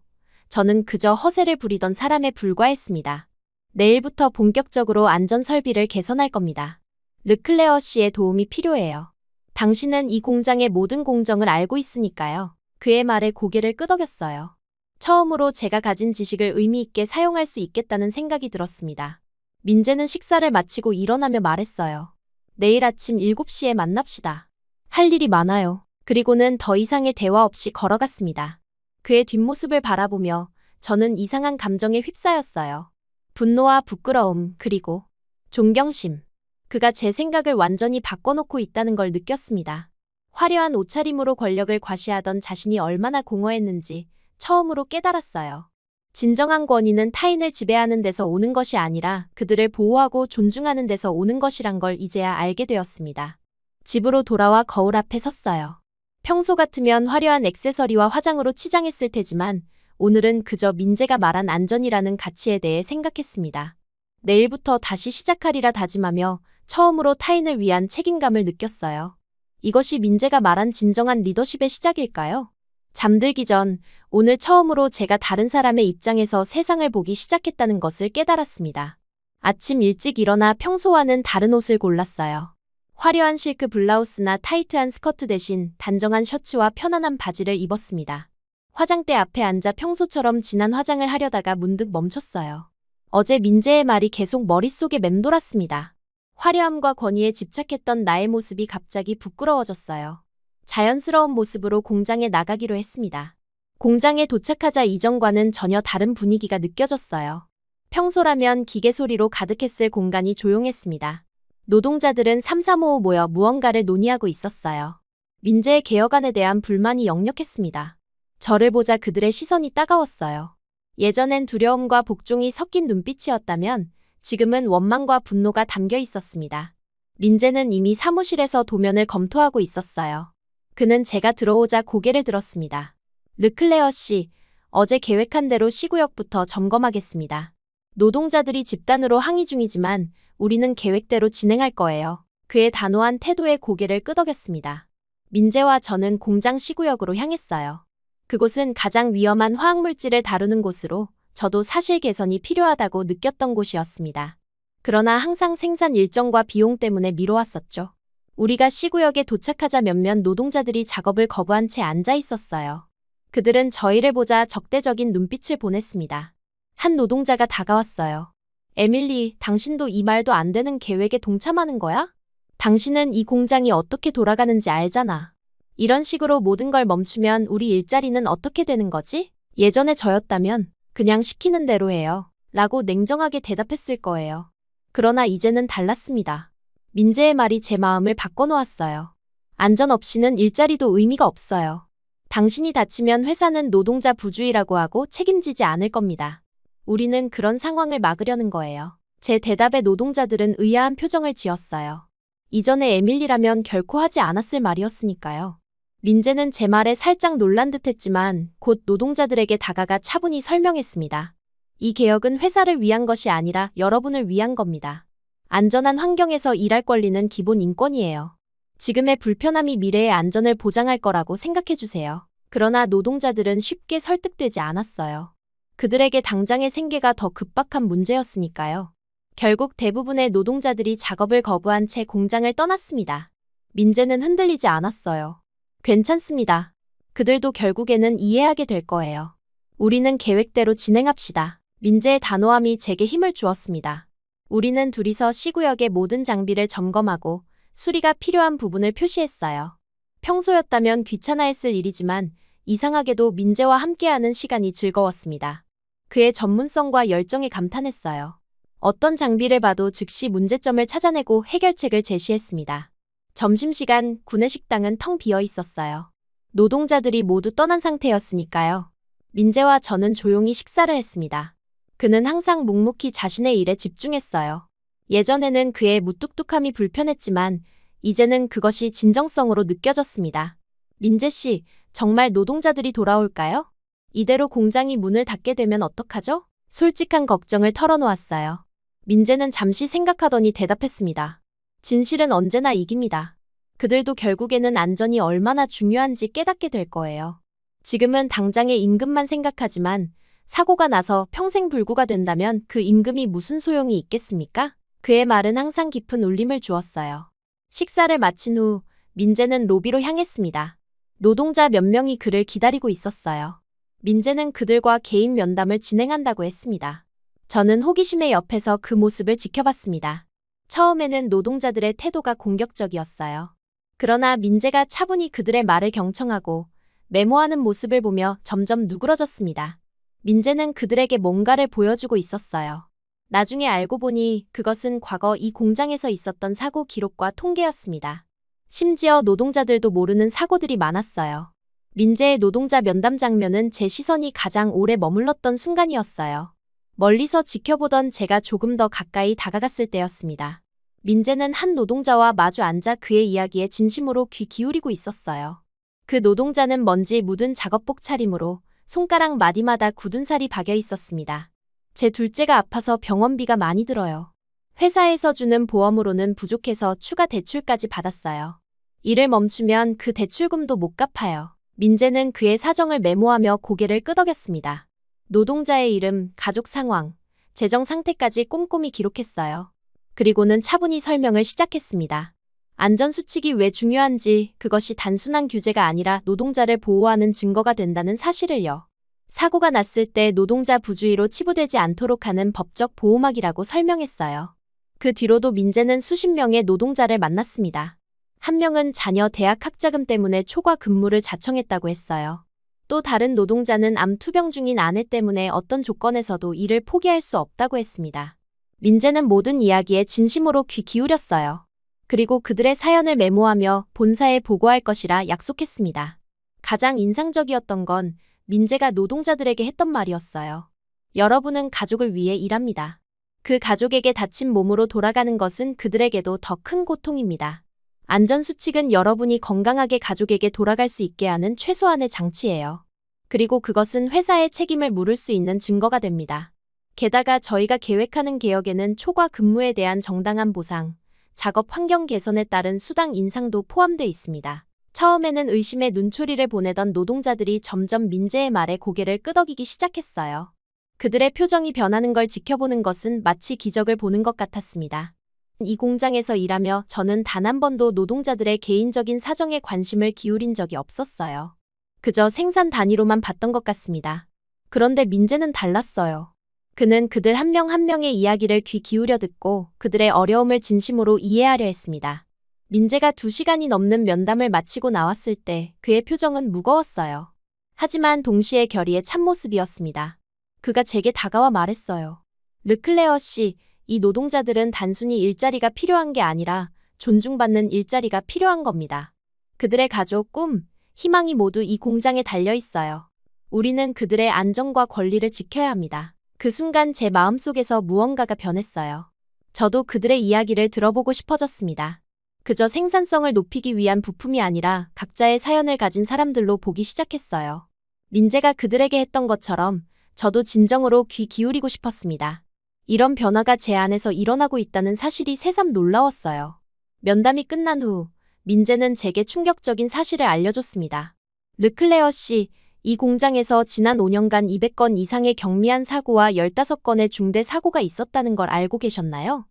저는 그저 허세를 부리던 사람에 불과했습니다. 내일부터 본격적으로 안전 설비를 개선할 겁니다. 르클레어 씨의 도움이 필요해요. 당신은 이 공장의 모든 공정을 알고 있으니까요. 그의 말에 고개를 끄덕였어요. 처음으로 제가 가진 지식을 의미 있게 사용할 수 있겠다는 생각이 들었습니다. 민재는 식사를 마치고 일어나며 말했어요. 내일 아침 7시에 만납시다. 할 일이 많아요. 그리고는 더 이상의 대화 없이 걸어갔습니다. 그의 뒷모습을 바라보며 저는 이상한 감정에 휩싸였어요. 분노와 부끄러움, 그리고 존경심. 그가 제 생각을 완전히 바꿔놓고 있다는 걸 느꼈습니다. 화려한 옷차림으로 권력을 과시하던 자신이 얼마나 공허했는지 처음으로 깨달았어요. 진정한 권위는 타인을 지배하는 데서 오는 것이 아니라 그들을 보호하고 존중하는 데서 오는 것이란 걸 이제야 알게 되었습니다. 집으로 돌아와 거울 앞에 섰어요. 평소 같으면 화려한 액세서리와 화장으로 치장했을 테지만 오늘은 그저 민재가 말한 안전이라는 가치에 대해 생각했습니다. 내일부터 다시 시작하리라 다짐하며 처음으로 타인을 위한 책임감을 느꼈어요. 이것이 민재가 말한 진정한 리더십의 시작일까요? 잠들기 전 오늘 처음으로 제가 다른 사람의 입장에서 세상을 보기 시작했다는 것을 깨달았습니다. 아침 일찍 일어나 평소와는 다른 옷을 골랐어요. 화려한 실크 블라우스나 타이트한 스커트 대신 단정한 셔츠와 편안한 바지를 입었습니다. 화장대 앞에 앉아 평소처럼 진한 화장을 하려다가 문득 멈췄어요. 어제 민재의 말이 계속 머릿속에 맴돌았습니다. 화려함과 권위에 집착했던 나의 모습이 갑자기 부끄러워졌어요. 자연스러운 모습으로 공장에 나가기로 했습니다. 공장에 도착하자 이전과는 전혀 다른 분위기가 느껴졌어요. 평소라면 기계 소리로 가득했을 공간이 조용했습니다. 노동자들은 삼삼오오 모여 무언가를 논의하고 있었어요. 민재의 개혁안에 대한 불만이 역력했습니다. 저를 보자 그들의 시선이 따가웠어요. 예전엔 두려움과 복종이 섞인 눈빛이었다면 지금은 원망과 분노가 담겨 있었습니다. 민재는 이미 사무실에서 도면을 검토하고 있었어요. 그는 제가 들어오자 고개를 들었습니다. 르클레어 씨, 어제 계획한 대로 시구역부터 점검하겠습니다. 노동자들이 집단으로 항의 중이지만 우리는 계획대로 진행할 거예요. 그의 단호한 태도에 고개를 끄덕였습니다. 민재와 저는 공장 시구역으로 향했어요. 그곳은 가장 위험한 화학물질을 다루는 곳으로 저도 사실 개선이 필요하다고 느꼈던 곳이었습니다. 그러나 항상 생산 일정과 비용 때문에 미뤄왔었죠. 우리가 시구역에 도착하자 몇몇 노동자들이 작업을 거부한 채 앉아 있었어요. 그들은 저희를 보자 적대적인 눈빛을 보냈습니다. 한 노동자가 다가왔어요. 에밀리, 당신도 이 말도 안 되는 계획에 동참하는 거야? 당신은 이 공장이 어떻게 돌아가는지 알잖아. 이런 식으로 모든 걸 멈추면 우리 일자리는 어떻게 되는 거지? 예전에 저였다면 그냥 시키는 대로 해요. 라고 냉정하게 대답했을 거예요. 그러나 이제는 달랐습니다. 민재의 말이 제 마음을 바꿔놓았어요. 안전 없이는 일자리도 의미가 없어요. 당신이 다치면 회사는 노동자 부주의라고 하고 책임지지 않을 겁니다. 우리는 그런 상황을 막으려는 거예요. 제 대답에 노동자들은 의아한 표정을 지었어요. 이전에 에밀리라면 결코 하지 않았을 말이었으니까요. 민재는 제 말에 살짝 놀란 듯했지만 곧 노동자들에게 다가가 차분히 설명했습니다. 이 개혁은 회사를 위한 것이 아니라 여러분을 위한 겁니다. 안전한 환경에서 일할 권리는 기본 인권이에요. 지금의 불편함이 미래의 안전을 보장할 거라고 생각해 주세요. 그러나 노동자들은 쉽게 설득되지 않았어요. 그들에게 당장의 생계가 더 급박한 문제였으니까요. 결국 대부분의 노동자들이 작업을 거부한 채 공장을 떠났습니다. 민재는 흔들리지 않았어요. 괜찮습니다. 그들도 결국에는 이해하게 될 거예요. 우리는 계획대로 진행합시다. 민재의 단호함이 제게 힘을 주었습니다. 우리는 둘이서 C구역의 모든 장비를 점검하고 수리가 필요한 부분을 표시했어요. 평소였다면 귀찮아했을 일이지만 이상하게도 민재와 함께하는 시간이 즐거웠습니다. 그의 전문성과 열정에 감탄했어요. 어떤 장비를 봐도 즉시 문제점을 찾아내고 해결책을 제시했습니다. 점심시간 구내식당은 텅 비어 있었어요. 노동자들이 모두 떠난 상태였으니까요. 민재와 저는 조용히 식사를 했습니다. 그는 항상 묵묵히 자신의 일에 집중했어요. 예전에는 그의 무뚝뚝함이 불편했지만 이제는 그것이 진정성으로 느껴졌습니다. 민재 씨, 정말 노동자들이 돌아올까요? 이대로 공장이 문을 닫게 되면 어떡하죠? 솔직한 걱정을 털어놓았어요. 민재는 잠시 생각하더니 대답했습니다. 진실은 언제나 이깁니다. 그들도 결국에는 안전이 얼마나 중요한지 깨닫게 될 거예요. 지금은 당장의 임금만 생각하지만 사고가 나서 평생 불구가 된다면 그 임금이 무슨 소용이 있겠습니까? 그의 말은 항상 깊은 울림을 주었어요. 식사를 마친 후 민재는 로비로 향했습니다. 노동자 몇 명이 그를 기다리고 있었어요. 민재는 그들과 개인 면담을 진행한다고 했습니다. 저는 호기심에 옆에서 그 모습을 지켜봤습니다. 처음에는 노동자들의 태도가 공격적이었어요. 그러나 민재가 차분히 그들의 말을 경청하고 메모하는 모습을 보며 점점 누그러졌습니다. 민재는 그들에게 뭔가를 보여주고 있었어요. 나중에 알고 보니 그것은 과거 이 공장에서 있었던 사고 기록과 통계였습니다. 심지어 노동자들도 모르는 사고들이 많았어요. 민재의 노동자 면담 장면은 제 시선이 가장 오래 머물렀던 순간이었어요. 멀리서 지켜보던 제가 조금 더 가까이 다가갔을 때였습니다. 민재는 한 노동자와 마주 앉아 그의 이야기에 진심으로 귀 기울이고 있었어요. 그 노동자는 먼지 묻은 작업복 차림으로 손가락 마디마다 굳은 살이 박여 있었습니다. 제 둘째가 아파서 병원비가 많이 들어요. 회사에서 주는 보험으로는 부족해서 추가 대출까지 받았어요. 일을 멈추면 그 대출금도 못 갚아요. 민재는 그의 사정을 메모하며 고개를 끄덕였습니다. 노동자의 이름, 가족 상황, 재정 상태까지 꼼꼼히 기록했어요. 그리고는 차분히 설명을 시작했습니다. 안전수칙이 왜 중요한지, 그것이 단순한 규제가 아니라 노동자를 보호하는 증거가 된다는 사실을요. 사고가 났을 때 노동자 부주의로 치부되지 않도록 하는 법적 보호막이라고 설명했어요. 그 뒤로도 민재는 수십 명의 노동자를 만났습니다. 한 명은 자녀 대학 학자금 때문에 초과 근무를 자청했다고 했어요. 또 다른 노동자는 암 투병 중인 아내 때문에 어떤 조건에서도 일을 포기할 수 없다고 했습니다. 민재는 모든 이야기에 진심으로 귀 기울였어요. 그리고 그들의 사연을 메모하며 본사에 보고할 것이라 약속했습니다. 가장 인상적이었던 건 민재가 노동자들에게 했던 말이었어요. 여러분은 가족을 위해 일합니다. 그 가족에게 다친 몸으로 돌아가는 것은 그들에게도 더 큰 고통입니다. 안전수칙은 여러분이 건강하게 가족에게 돌아갈 수 있게 하는 최소한의 장치예요. 그리고 그것은 회사의 책임을 물을 수 있는 증거가 됩니다. 게다가 저희가 계획하는 개혁에는 초과 근무에 대한 정당한 보상, 작업 환경 개선에 따른 수당 인상도 포함되어 있습니다. 처음에는 의심의 눈초리를 보내던 노동자들이 점점 민재의 말에 고개를 끄덕이기 시작했어요. 그들의 표정이 변하는 걸 지켜보는 것은 마치 기적을 보는 것 같았습니다. 이 공장에서 일하며 저는 단 한 번도 노동자들의 개인적인 사정에 관심을 기울인 적이 없었어요. 그저 생산 단위로만 봤던 것 같습니다. 그런데 민재는 달랐어요. 그는 그들 한 명 한 명의 이야기를 귀 기울여 듣고 그들의 어려움을 진심으로 이해하려 했습니다. 민재가 2시간이 넘는 면담을 마치고 나왔을 때 그의 표정은 무거웠어요. 하지만 동시에 결의의 참모습이었습니다. 그가 제게 다가와 말했어요. 르클레어 씨, 이 노동자들은 단순히 일자리가 필요한 게 아니라 존중받는 일자리가 필요한 겁니다. 그들의 가족, 꿈, 희망이 모두 이 공장에 달려 있어요. 우리는 그들의 안전과 권리를 지켜야 합니다. 그 순간 제 마음속에서 무언가가 변했어요. 저도 그들의 이야기를 들어보고 싶어졌습니다. 그저 생산성을 높이기 위한 부품이 아니라 각자의 사연을 가진 사람들로 보기 시작했어요. 민재가 그들에게 했던 것처럼 저도 진정으로 귀 기울이고 싶었습니다. 이런 변화가 제 안에서 일어나고 있다는 사실이 새삼 놀라웠어요. 면담이 끝난 후 민재는 제게 충격적인 사실을 알려줬습니다. 르클레어 씨, 이 공장에서 지난 5년간 200건 이상의 경미한 사고와 15건의 중대 사고가 있었다는 걸 알고 계셨나요?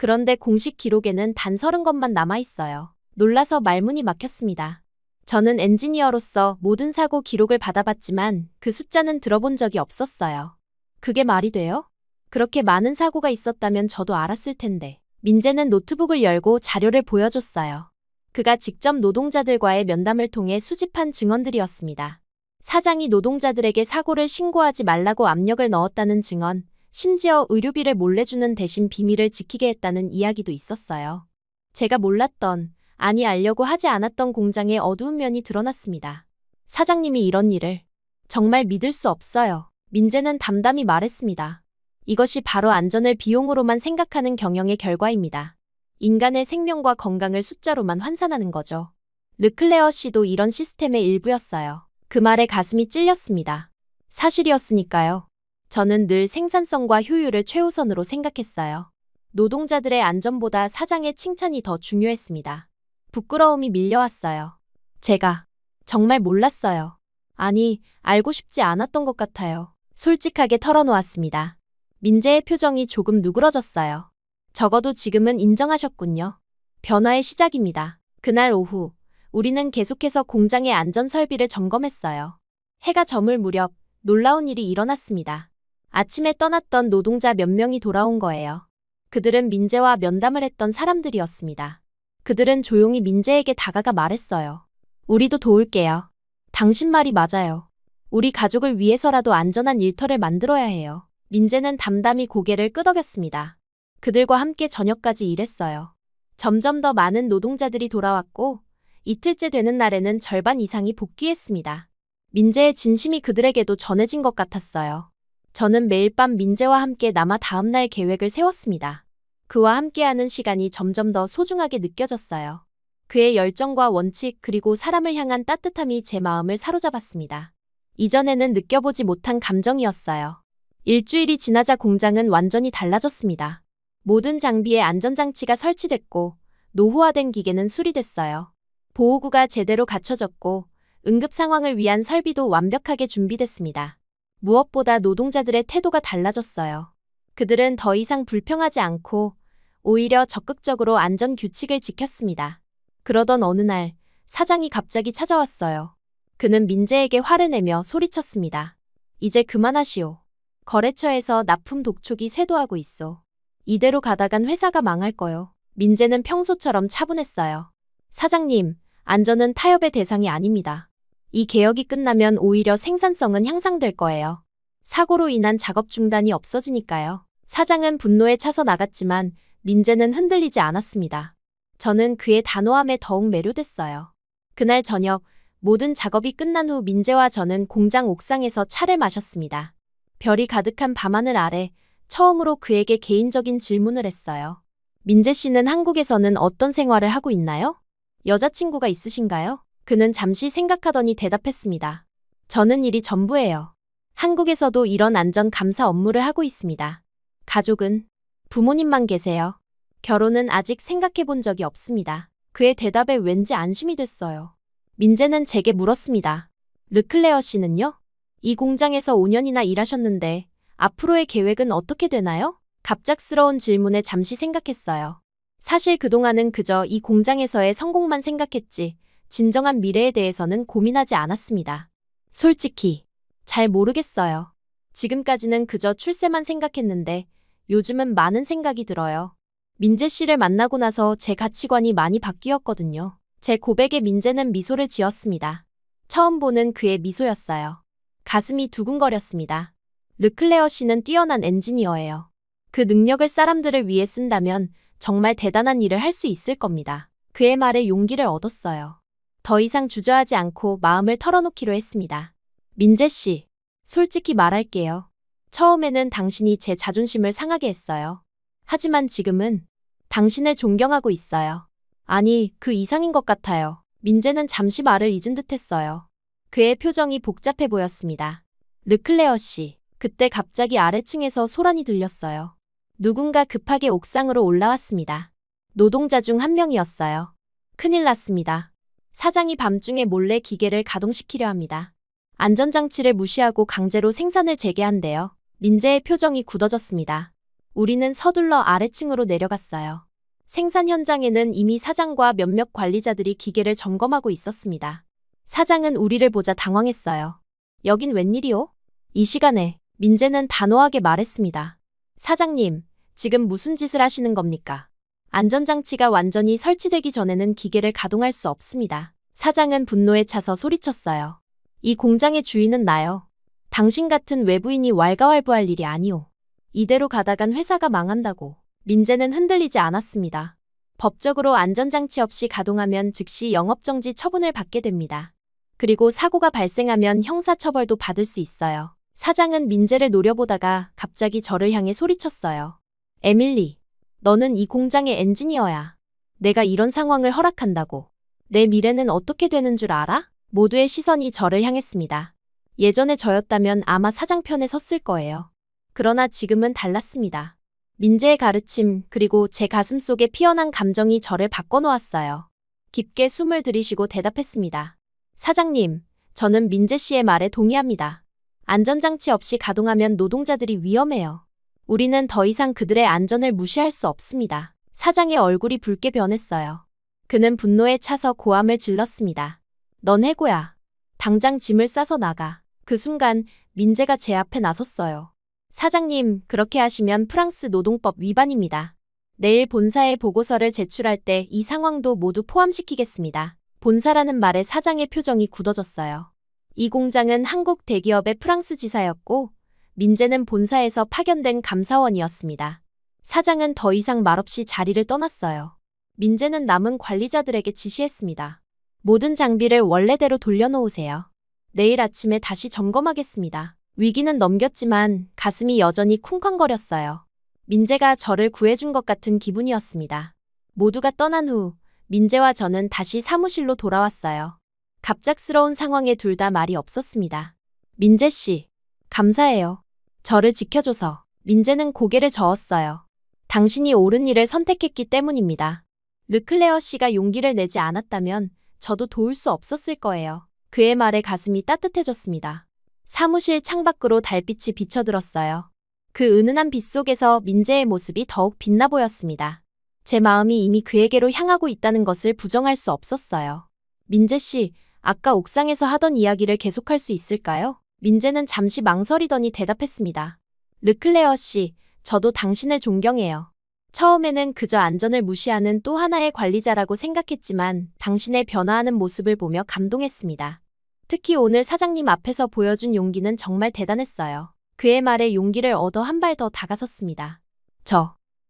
그런데 공식 기록에는 단 30건만 남아있어요. 놀라서 말문이 막혔습니다. 저는 엔지니어로서 모든 사고 기록을 받아봤지만 그 숫자는 들어본 적이 없었어요. 그게 말이 돼요? 그렇게 많은 사고가 있었다면 저도 알았을 텐데. 민재는 노트북을 열고 자료를 보여줬어요. 그가 직접 노동자들과의 면담을 통해 수집한 증언들이었습니다. 사장이 노동자들에게 사고를 신고하지 말라고 압력을 넣었다는 증언, 심지어 의료비를 몰래 주는 대신 비밀을 지키게 했다는 이야기도 있었어요. 제가 몰랐던, 아니 알려고 하지 않았던 공장의 어두운 면이 드러났습니다. 사장님이 이런 일을 정말 믿을 수 없어요. 민재는 담담히 말했습니다. 이것이 바로 안전을 비용으로만 생각하는 경영의 결과입니다. 인간의 생명과 건강을 숫자로만 환산하는 거죠. 르클레어 씨도 이런 시스템의 일부였어요. 그 말에 가슴이 찔렸습니다. 사실이었으니까요. 저는 늘 생산성과 효율을 최우선으로 생각했어요. 노동자들의 안전보다 사장의 칭찬이 더 중요했습니다. 부끄러움이 밀려왔어요. 제가 정말 몰랐어요. 아니, 알고 싶지 않았던 것 같아요. 솔직하게 털어놓았습니다. 민재의 표정이 조금 누그러졌어요. 적어도 지금은 인정하셨군요. 변화의 시작입니다. 그날 오후, 우리는 계속해서 공장의 안전 설비를 점검했어요. 해가 저물 무렵 놀라운 일이 일어났습니다. 아침에 떠났던 노동자 몇 명이 돌아온 거예요. 그들은 민재와 면담을 했던 사람들이었습니다. 그들은 조용히 민재에게 다가가 말했어요. 우리도 도울게요. 당신 말이 맞아요. 우리 가족을 위해서라도 안전한 일터를 만들어야 해요. 민재는 담담히 고개를 끄덕였습니다. 그들과 함께 저녁까지 일했어요. 점점 더 많은 노동자들이 돌아왔고 이틀째 되는 날에는 절반 이상이 복귀했습니다. 민재의 진심이 그들에게도 전해진 것 같았어요. 저는 매일 밤 민재와 함께 남아 다음날 계획을 세웠습니다. 그와 함께하는 시간이 점점 더 소중하게 느껴졌어요. 그의 열정과 원칙 그리고 사람을 향한 따뜻함이 제 마음을 사로잡았습니다. 이전에는 느껴보지 못한 감정이었어요. 일주일이 지나자 공장은 완전히 달라졌습니다. 모든 장비에 안전장치가 설치됐고 노후화된 기계는 수리됐어요. 보호구가 제대로 갖춰졌고 응급 상황을 위한 설비도 완벽하게 준비됐습니다. 무엇보다 노동자들의 태도가 달라졌어요. 그들은 더 이상 불평하지 않고 오히려 적극적으로 안전 규칙을 지켰습니다. 그러던 어느 날 사장이 갑자기 찾아왔어요. 그는 민재에게 화를 내며 소리쳤습니다. 이제 그만하시오. 거래처에서 납품 독촉이 쇄도하고 있어. 이대로 가다간 회사가 망할 거요. 민재는 평소처럼 차분했어요. 사장님, 안전은 타협의 대상이 아닙니다. 이 개혁이 끝나면 오히려 생산성은 향상될 거예요. 사고로 인한 작업 중단이 없어지니까요. 사장은 분노에 차서 나갔지만 민재는 흔들리지 않았습니다. 저는 그의 단호함에 더욱 매료됐어요. 그날 저녁 모든 작업이 끝난 후 민재와 저는 공장 옥상에서 차를 마셨습니다. 별이 가득한 밤하늘 아래 처음으로 그에게 개인적인 질문을 했어요. 민재 씨는 한국에서는 어떤 생활을 하고 있나요? 여자친구가 있으신가요? 그는 잠시 생각하더니 대답했습니다. 저는 일이 전부예요. 한국에서도 이런 안전 감사 업무를 하고 있습니다. 가족은? 부모님만 계세요. 결혼은 아직 생각해 본 적이 없습니다. 그의 대답에 왠지 안심이 됐어요. 민재는 제게 물었습니다. 르클레어 씨는요? 이 공장에서 5년이나 일하셨는데 앞으로의 계획은 어떻게 되나요? 갑작스러운 질문에 잠시 생각했어요. 사실 그동안은 그저 이 공장에서의 성공만 생각했지 진정한 미래에 대해서는 고민하지 않았습니다. 솔직히 잘 모르겠어요. 지금까지는 그저 출세만 생각했는데 요즘은 많은 생각이 들어요. 민재 씨를 만나고 나서 제 가치관이 많이 바뀌었거든요. 제 고백에 민재는 미소를 지었습니다. 처음 보는 그의 미소였어요. 가슴이 두근거렸습니다. 르클레어 씨는 뛰어난 엔지니어예요. 그 능력을 사람들을 위해 쓴다면 정말 대단한 일을 할 수 있을 겁니다. 그의 말에 용기를 얻었어요. 더 이상 주저하지 않고 마음을 털어놓기로 했습니다. 민재 씨, 솔직히 말할게요. 처음에는 당신이 제 자존심을 상하게 했어요. 하지만 지금은 당신을 존경하고 있어요. 아니, 그 이상인 것 같아요. 민재는 잠시 말을 잊은 듯 했어요. 그의 표정이 복잡해 보였습니다. 르클레어 씨, 그때 갑자기 아래층에서 소란이 들렸어요. 누군가 급하게 옥상으로 올라왔습니다. 노동자 중 한 명이었어요. 큰일 났습니다. 사장이 밤중에 몰래 기계를 가동시키려 합니다. 안전장치를 무시하고 강제로 생산을 재개한대요. 민재의 표정이 굳어졌습니다. 우리는 서둘러 아래층으로 내려갔어요. 생산 현장에는 이미 사장과 몇몇 관리자들이 기계를 점검하고 있었습니다. 사장은 우리를 보자 당황했어요. 여긴 웬일이요? 이 시간에 민재는 단호하게 말했습니다. 사장님, 지금 무슨 짓을 하시는 겁니까? 안전장치가 완전히 설치되기 전에는 기계를 가동할 수 없습니다. 사장은 분노에 차서 소리쳤어요. 이 공장의 주인은 나요. 당신 같은 외부인이 왈가왈부할 일이 아니오. 이대로 가다간 회사가 망한다고. 민재는 흔들리지 않았습니다. 법적으로 안전장치 없이 가동하면 즉시 영업정지 처분을 받게 됩니다. 그리고 사고가 발생하면 형사처벌도 받을 수 있어요. 사장은 민재를 노려보다가 갑자기 저를 향해 소리쳤어요. 에밀리, 너는 이 공장의 엔지니어야. 내가 이런 상황을 허락한다고. 내 미래는 어떻게 되는 줄 알아? 모두의 시선이 저를 향했습니다. 예전에 저였다면 아마 사장 편에 섰을 거예요. 그러나 지금은 달랐습니다. 민재의 가르침 그리고 제 가슴 속에 피어난 감정이 저를 바꿔놓았어요. 깊게 숨을 들이쉬고 대답했습니다. 사장님, 저는 민재 씨의 말에 동의합니다. 안전장치 없이 가동하면 노동자들이 위험해요. 우리는 더 이상 그들의 안전을 무시할 수 없습니다. 사장의 얼굴이 붉게 변했어요. 그는 분노에 차서 고함을 질렀습니다. 넌 해고야. 당장 짐을 싸서 나가. 그 순간 민재가 제 앞에 나섰어요. 사장님, 그렇게 하시면 프랑스 노동법 위반입니다. 내일 본사에 보고서를 제출할 때 이 상황도 모두 포함시키겠습니다. 본사라는 말에 사장의 표정이 굳어졌어요. 이 공장은 한국 대기업의 프랑스 지사였고 민재는 본사에서 파견된 감사원이었습니다. 사장은 더 이상 말없이 자리를 떠났어요. 민재는 남은 관리자들에게 지시했습니다. 모든 장비를 원래대로 돌려놓으세요. 내일 아침에 다시 점검하겠습니다. 위기는 넘겼지만 가슴이 여전히 쿵쾅거렸어요. 민재가 저를 구해준 것 같은 기분이었습니다. 모두가 떠난 후 민재와 저는 다시 사무실로 돌아왔어요. 갑작스러운 상황에 둘 다 말이 없었습니다. 민재 씨, 감사해요. 저를 지켜줘서. 민재는 고개를 저었어요. 당신이 옳은 일을 선택했기 때문입니다. 르클레어 씨가 용기를 내지 않았다면 저도 도울 수 없었을 거예요. 그의 말에 가슴이 따뜻해졌습니다. 사무실 창밖으로 달빛이 비쳐들었어요. 그 은은한 빛 속에서 민재의 모습이 더욱 빛나 보였습니다. 제 마음이 이미 그에게로 향하고 있다는 것을 부정할 수 없었어요. 민재 씨, 아까 옥상에서 하던 이야기를 계속할 수 있을까요? 민재는 잠시 망설이더니 대답했습니다. 르클레어 씨, 저도 당신을 존경해요. 처음에는 그저 안전을 무시하는 또 하나의 관리자라고 생각했지만 당신의 변화하는 모습을 보며 감동했습니다. 특히 오늘 사장님 앞에서 보여준 용기는 정말 대단했어요. 그의 말에 용기를 얻어 한 발 더 다가섰습니다.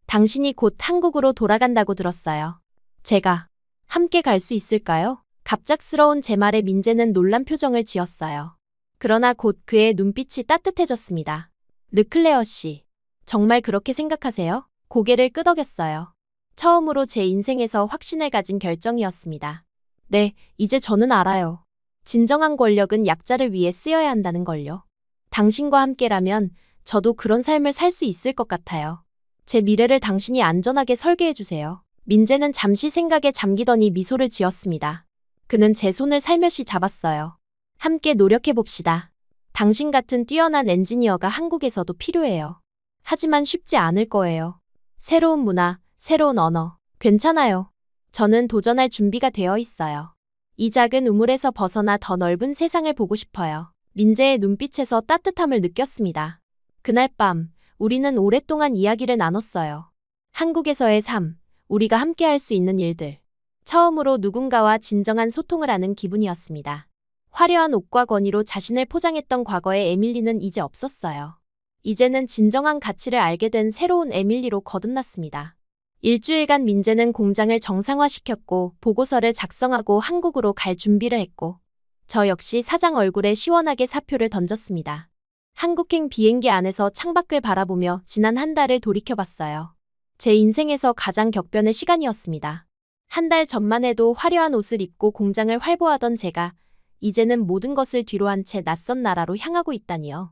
당신이 곧 한국으로 돌아간다고 들었어요. 제가 함께 갈 수 있을까요? 갑작스러운 제 말에 민재는 놀란 표정을 지었어요. 그러나 곧 그의 눈빛이 따뜻해졌습니다. 르클레어 씨, 정말 그렇게 생각하세요? 고개를 끄덕였어요. 처음으로 제 인생에서 확신을 가진 결정이었습니다. 네, 이제 저는 알아요. 진정한 권력은 약자를 위해 쓰여야 한다는 걸요. 당신과 함께라면 저도 그런 삶을 살 수 있을 것 같아요. 제 미래를 당신이 안전하게 설계해 주세요. 민재는 잠시 생각에 잠기더니 미소를 지었습니다. 그는 제 손을 살며시 잡았어요. 함께 노력해 봅시다. 당신 같은 뛰어난 엔지니어가 한국에서도 필요해요. 하지만 쉽지 않을 거예요. 새로운 문화, 새로운 언어. 괜찮아요. 저는 도전할 준비가 되어 있어요. 이 작은 우물에서 벗어나 더 넓은 세상을 보고 싶어요. 민재의 눈빛에서 따뜻함을 느꼈습니다. 그날 밤, 우리는 오랫동안 이야기를 나눴어요. 한국에서의 삶, 우리가 함께 할 수 있는 일들. 처음으로 누군가와 진정한 소통을 하는 기분이었습니다. 화려한 옷과 권위로 자신을 포장했던 과거의 에밀리는 이제 없었어요. 이제는 진정한 가치를 알게 된 새로운 에밀리로 거듭났습니다. 일주일간 민재는 공장을 정상화시켰고 보고서를 작성하고 한국으로 갈 준비를 했고 저 역시 사장 얼굴에 시원하게 사표를 던졌습니다. 한국행 비행기 안에서 창밖을 바라보며 지난 한 달을 돌이켜봤어요. 제 인생에서 가장 격변의 시간이었습니다. 한 달 전만 해도 화려한 옷을 입고 공장을 활보하던 제가 이제는 모든 것을 뒤로한 채 낯선 나라로 향하고 있다니요.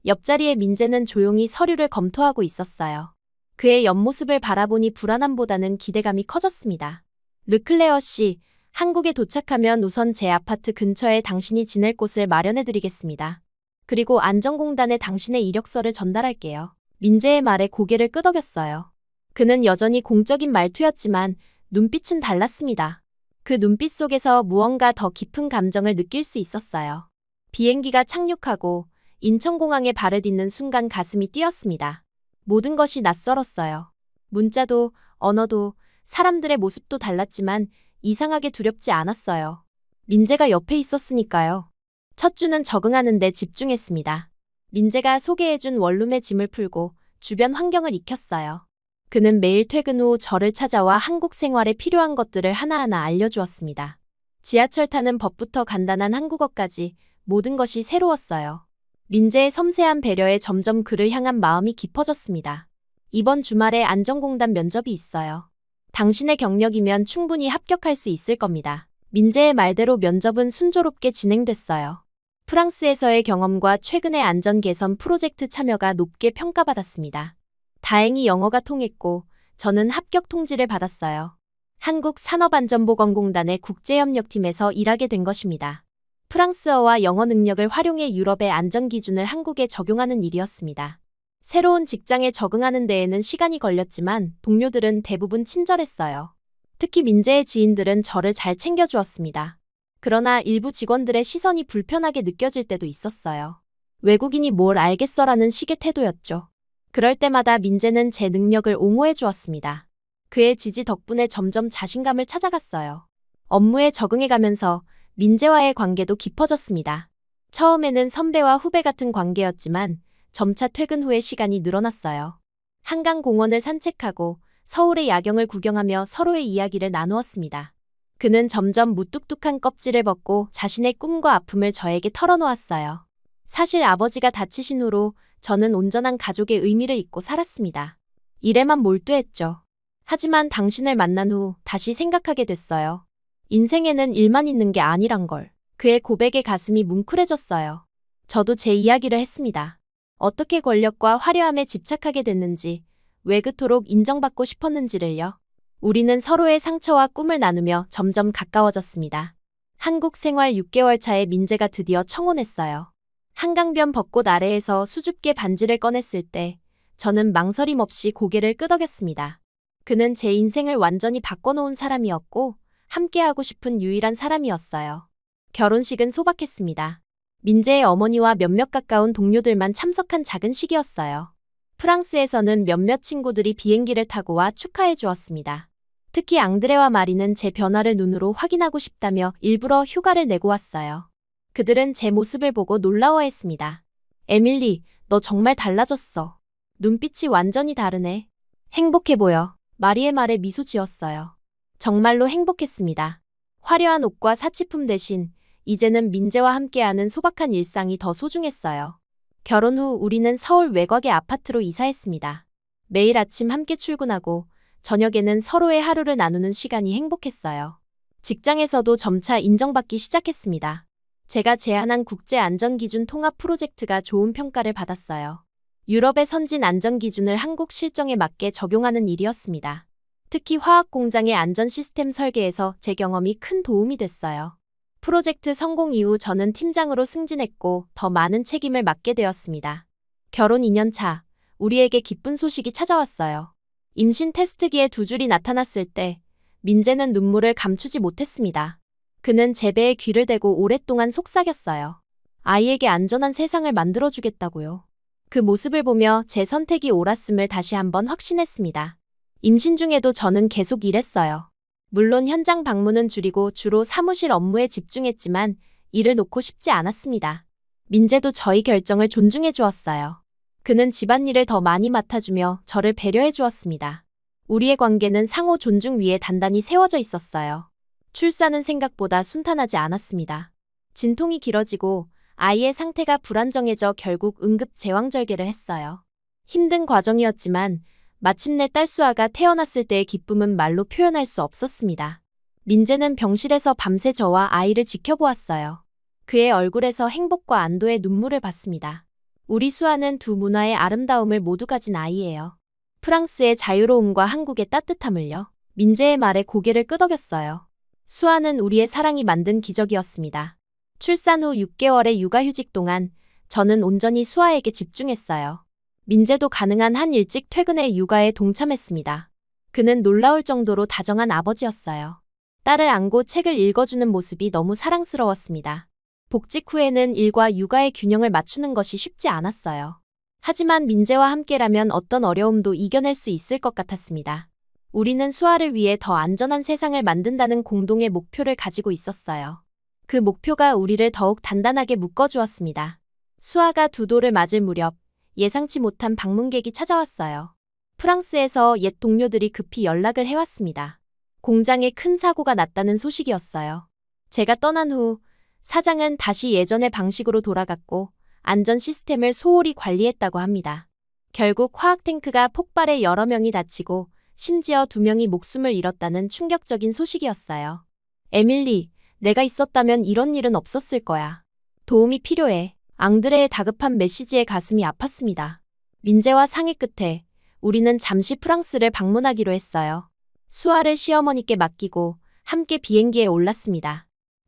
옆자리에 민재는 조용히 서류를 검토하고 있었어요. 그의 옆모습을 바라보니 불안함보다는 기대감이 커졌습니다. 르클레어 씨, 한국에 도착하면 우선 제 아파트 근처에 당신이 지낼 곳을 마련해드리겠습니다. 그리고 안전공단에 당신의 이력서를 전달할게요. 민재의 말에 고개를 끄덕였어요. 그는 여전히 공적인 말투였지만 눈빛은 달랐습니다. 그 눈빛 속에서 무언가 더 깊은 감정을 느낄 수 있었어요. 비행기가 착륙하고 인천공항에 발을 딛는 순간 가슴이 뛰었습니다. 모든 것이 낯설었어요. 문자도, 언어도, 사람들의 모습도 달랐지만 이상하게 두렵지 않았어요. 민재가 옆에 있었으니까요. 첫 주는 적응하는 데 집중했습니다. 민재가 소개해준 원룸의 짐을 풀고 주변 환경을 익혔어요. 그는 매일 퇴근 후 저를 찾아와 한국 생활에 필요한 것들을 하나하나 알려주었습니다. 지하철 타는 법부터 간단한 한국어까지 모든 것이 새로웠어요. 민재의 섬세한 배려에 점점 그를 향한 마음이 깊어졌습니다. 이번 주말에 안전공단 면접이 있어요. 당신의 경력이면 충분히 합격할 수 있을 겁니다. 민재의 말대로 면접은 순조롭게 진행됐어요. 프랑스에서의 경험과 최근의 안전 개선 프로젝트 참여가 높게 평가받았습니다. 다행히 영어가 통했고 저는 합격 통지를 받았어요. 한국산업안전보건공단의 국제협력팀에서 일하게 된 것입니다. 프랑스어와 영어 능력을 활용해 유럽의 안전기준을 한국에 적용하는 일이었습니다. 새로운 직장에 적응하는 데에는 시간이 걸렸지만 동료들은 대부분 친절했어요. 특히 민재의 지인들은 저를 잘 챙겨주었습니다. 그러나 일부 직원들의 시선이 불편하게 느껴질 때도 있었어요. 외국인이 뭘 알겠어라는 식의 태도였죠. 그럴 때마다 민재는 제 능력을 옹호해 주었습니다. 그의 지지 덕분에 점점 자신감을 찾아갔어요. 업무에 적응해가면서 민재와의 관계도 깊어졌습니다. 처음에는 선배와 후배 같은 관계였지만 점차 퇴근 후에 시간이 늘어났어요. 한강공원을 산책하고 서울의 야경을 구경하며 서로의 이야기를 나누었습니다. 그는 점점 무뚝뚝한 껍질을 벗고 자신의 꿈과 아픔을 저에게 털어놓았어요. 사실 아버지가 다치신 후로 저는 온전한 가족의 의미를 잊고 살았습니다. 일에만 몰두했죠. 하지만 당신을 만난 후 다시 생각하게 됐어요. 인생에는 일만 있는 게 아니란 걸. 그의 고백에 가슴이 뭉클해졌어요. 저도 제 이야기를 했습니다. 어떻게 권력과 화려함에 집착하게 됐는지, 왜 그토록 인정받고 싶었는지를요. 우리는 서로의 상처와 꿈을 나누며 점점 가까워졌습니다. 한국 생활 6개월 차에 민재가 드디어 청혼했어요. 한강변 벚꽃 아래에서 수줍게 반지를 꺼냈을 때 저는 망설임 없이 고개를 끄덕였습니다. 그는 제 인생을 완전히 바꿔놓은 사람이었고 함께하고 싶은 유일한 사람이었어요. 결혼식은 소박했습니다. 민재의 어머니와 몇몇 가까운 동료들만 참석한 작은 식이었어요. 프랑스에서는 몇몇 친구들이 비행기를 타고 와 축하해 주었습니다. 특히 앙드레와 마리는 제 변화를 눈으로 확인하고 싶다며 일부러 휴가를 내고 왔어요. 그들은 제 모습을 보고 놀라워했습니다. 에밀리, 너 정말 달라졌어. 눈빛이 완전히 다르네. 행복해 보여. 마리의 말에 미소 지었어요. 정말로 행복했습니다. 화려한 옷과 사치품 대신 이제는 민재와 함께하는 소박한 일상이 더 소중했어요. 결혼 후 우리는 서울 외곽의 아파트로 이사했습니다. 매일 아침 함께 출근하고 저녁에는 서로의 하루를 나누는 시간이 행복했어요. 직장에서도 점차 인정받기 시작했습니다. 제가 제안한 국제안전기준 통합 프로젝트가 좋은 평가를 받았어요. 유럽의 선진 안전기준을 한국 실정에 맞게 적용하는 일이었습니다. 특히 화학공장의 안전 시스템 설계에서 제 경험이 큰 도움이 됐어요. 프로젝트 성공 이후 저는 팀장으로 승진했고 더 많은 책임을 맡게 되었습니다. 결혼 2년 차, 우리에게 기쁜 소식이 찾아왔어요. 임신 테스트기에 2줄이 나타났을 때 민재는 눈물을 감추지 못했습니다. 그는 제 배에 귀를 대고 오랫동안 속삭였어요. 아이에게 안전한 세상을 만들어주겠다고요. 그 모습을 보며 제 선택이 옳았음을 다시 한번 확신했습니다. 임신 중에도 저는 계속 일했어요. 물론 현장 방문은 줄이고 주로 사무실 업무에 집중했지만 일을 놓고 싶지 않았습니다. 민재도 저희 결정을 존중해 주었어요. 그는 집안일을 더 많이 맡아주며 저를 배려해 주었습니다. 우리의 관계는 상호 존중 위에 단단히 세워져 있었어요. 출산은 생각보다 순탄하지 않았습니다. 진통이 길어지고 아이의 상태가 불안정해져 결국 응급 제왕절개를 했어요. 힘든 과정이었지만 마침내 딸 수아가 태어났을 때의 기쁨은 말로 표현할 수 없었습니다. 민재는 병실에서 밤새 저와 아이를 지켜보았어요. 그의 얼굴에서 행복과 안도의 눈물을 봤습니다. 우리 수아는 두 문화의 아름다움을 모두 가진 아이예요. 프랑스의 자유로움과 한국의 따뜻함을요. 민재의 말에 고개를 끄덕였어요. 수아는 우리의 사랑이 만든 기적이었습니다. 출산 후 6개월의 육아휴직 동안 저는 온전히 수아에게 집중했어요. 민재도 가능한 한 일찍 퇴근해 육아에 동참했습니다. 그는 놀라울 정도로 다정한 아버지였어요. 딸을 안고 책을 읽어주는 모습이 너무 사랑스러웠습니다. 복직 후에는 일과 육아의 균형을 맞추는 것이 쉽지 않았어요. 하지만 민재와 함께라면 어떤 어려움도 이겨낼 수 있을 것 같았습니다. 우리는 수아를 위해 더 안전한 세상을 만든다는 공동의 목표를 가지고 있었어요. 그 목표가 우리를 더욱 단단하게 묶어주었습니다. 수아가 두 돌을 맞을 무렵 예상치 못한 방문객이 찾아왔어요. 프랑스에서 옛 동료들이 급히 연락을 해왔습니다. 공장에 큰 사고가 났다는 소식이었어요. 제가 떠난 후 사장은 다시 예전의 방식으로 돌아갔고 안전 시스템을 소홀히 관리했다고 합니다. 결국 화학 탱크가 폭발해 여러 명이 다치고 심지어 2명이 목숨을 잃었다는 충격적인 소식이었어요. 에밀리, 내가 있었다면 이런 일은 없었을 거야. 도움이 필요해. 앙드레의 다급한 메시지에 가슴이 아팠습니다. 민재와 상의 끝에 우리는 잠시 프랑스를 방문하기로 했어요. 수아를 시어머니께 맡기고 함께 비행기에 올랐습니다.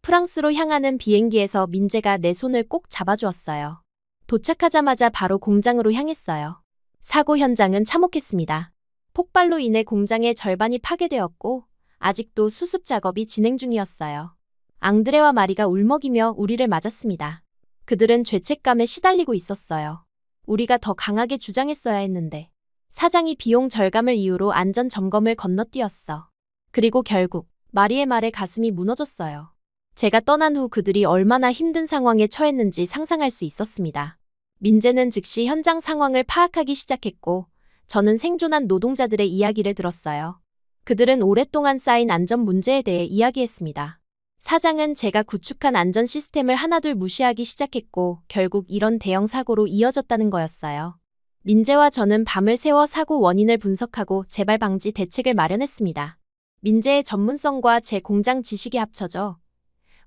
프랑스로 향하는 비행기에서 민재가 내 손을 꼭 잡아주었어요. 도착하자마자 바로 공장으로 향했어요. 사고 현장은 참혹했습니다. 폭발로 인해 공장의 절반이 파괴되었고 아직도 수습 작업이 진행 중이었어요. 앙드레와 마리가 울먹이며 우리를 맞았습니다. 그들은 죄책감에 시달리고 있었어요. 우리가 더 강하게 주장했어야 했는데. 사장이 비용 절감을 이유로 안전 점검을 건너뛰었어. 그리고 결국 마리의 말에 가슴이 무너졌어요. 제가 떠난 후 그들이 얼마나 힘든 상황에 처했는지 상상할 수 있었습니다. 민재는 즉시 현장 상황을 파악하기 시작했고 저는 생존한 노동자들의 이야기를 들었어요. 그들은 오랫동안 쌓인 안전 문제에 대해 이야기했습니다. 사장은 제가 구축한 안전 시스템을 하나둘 무시하기 시작했고 결국 이런 대형 사고로 이어졌다는 거였어요. 민재와 저는 밤을 새워 사고 원인을 분석하고 재발 방지 대책을 마련했습니다. 민재의 전문성과 제 공장 지식이 합쳐져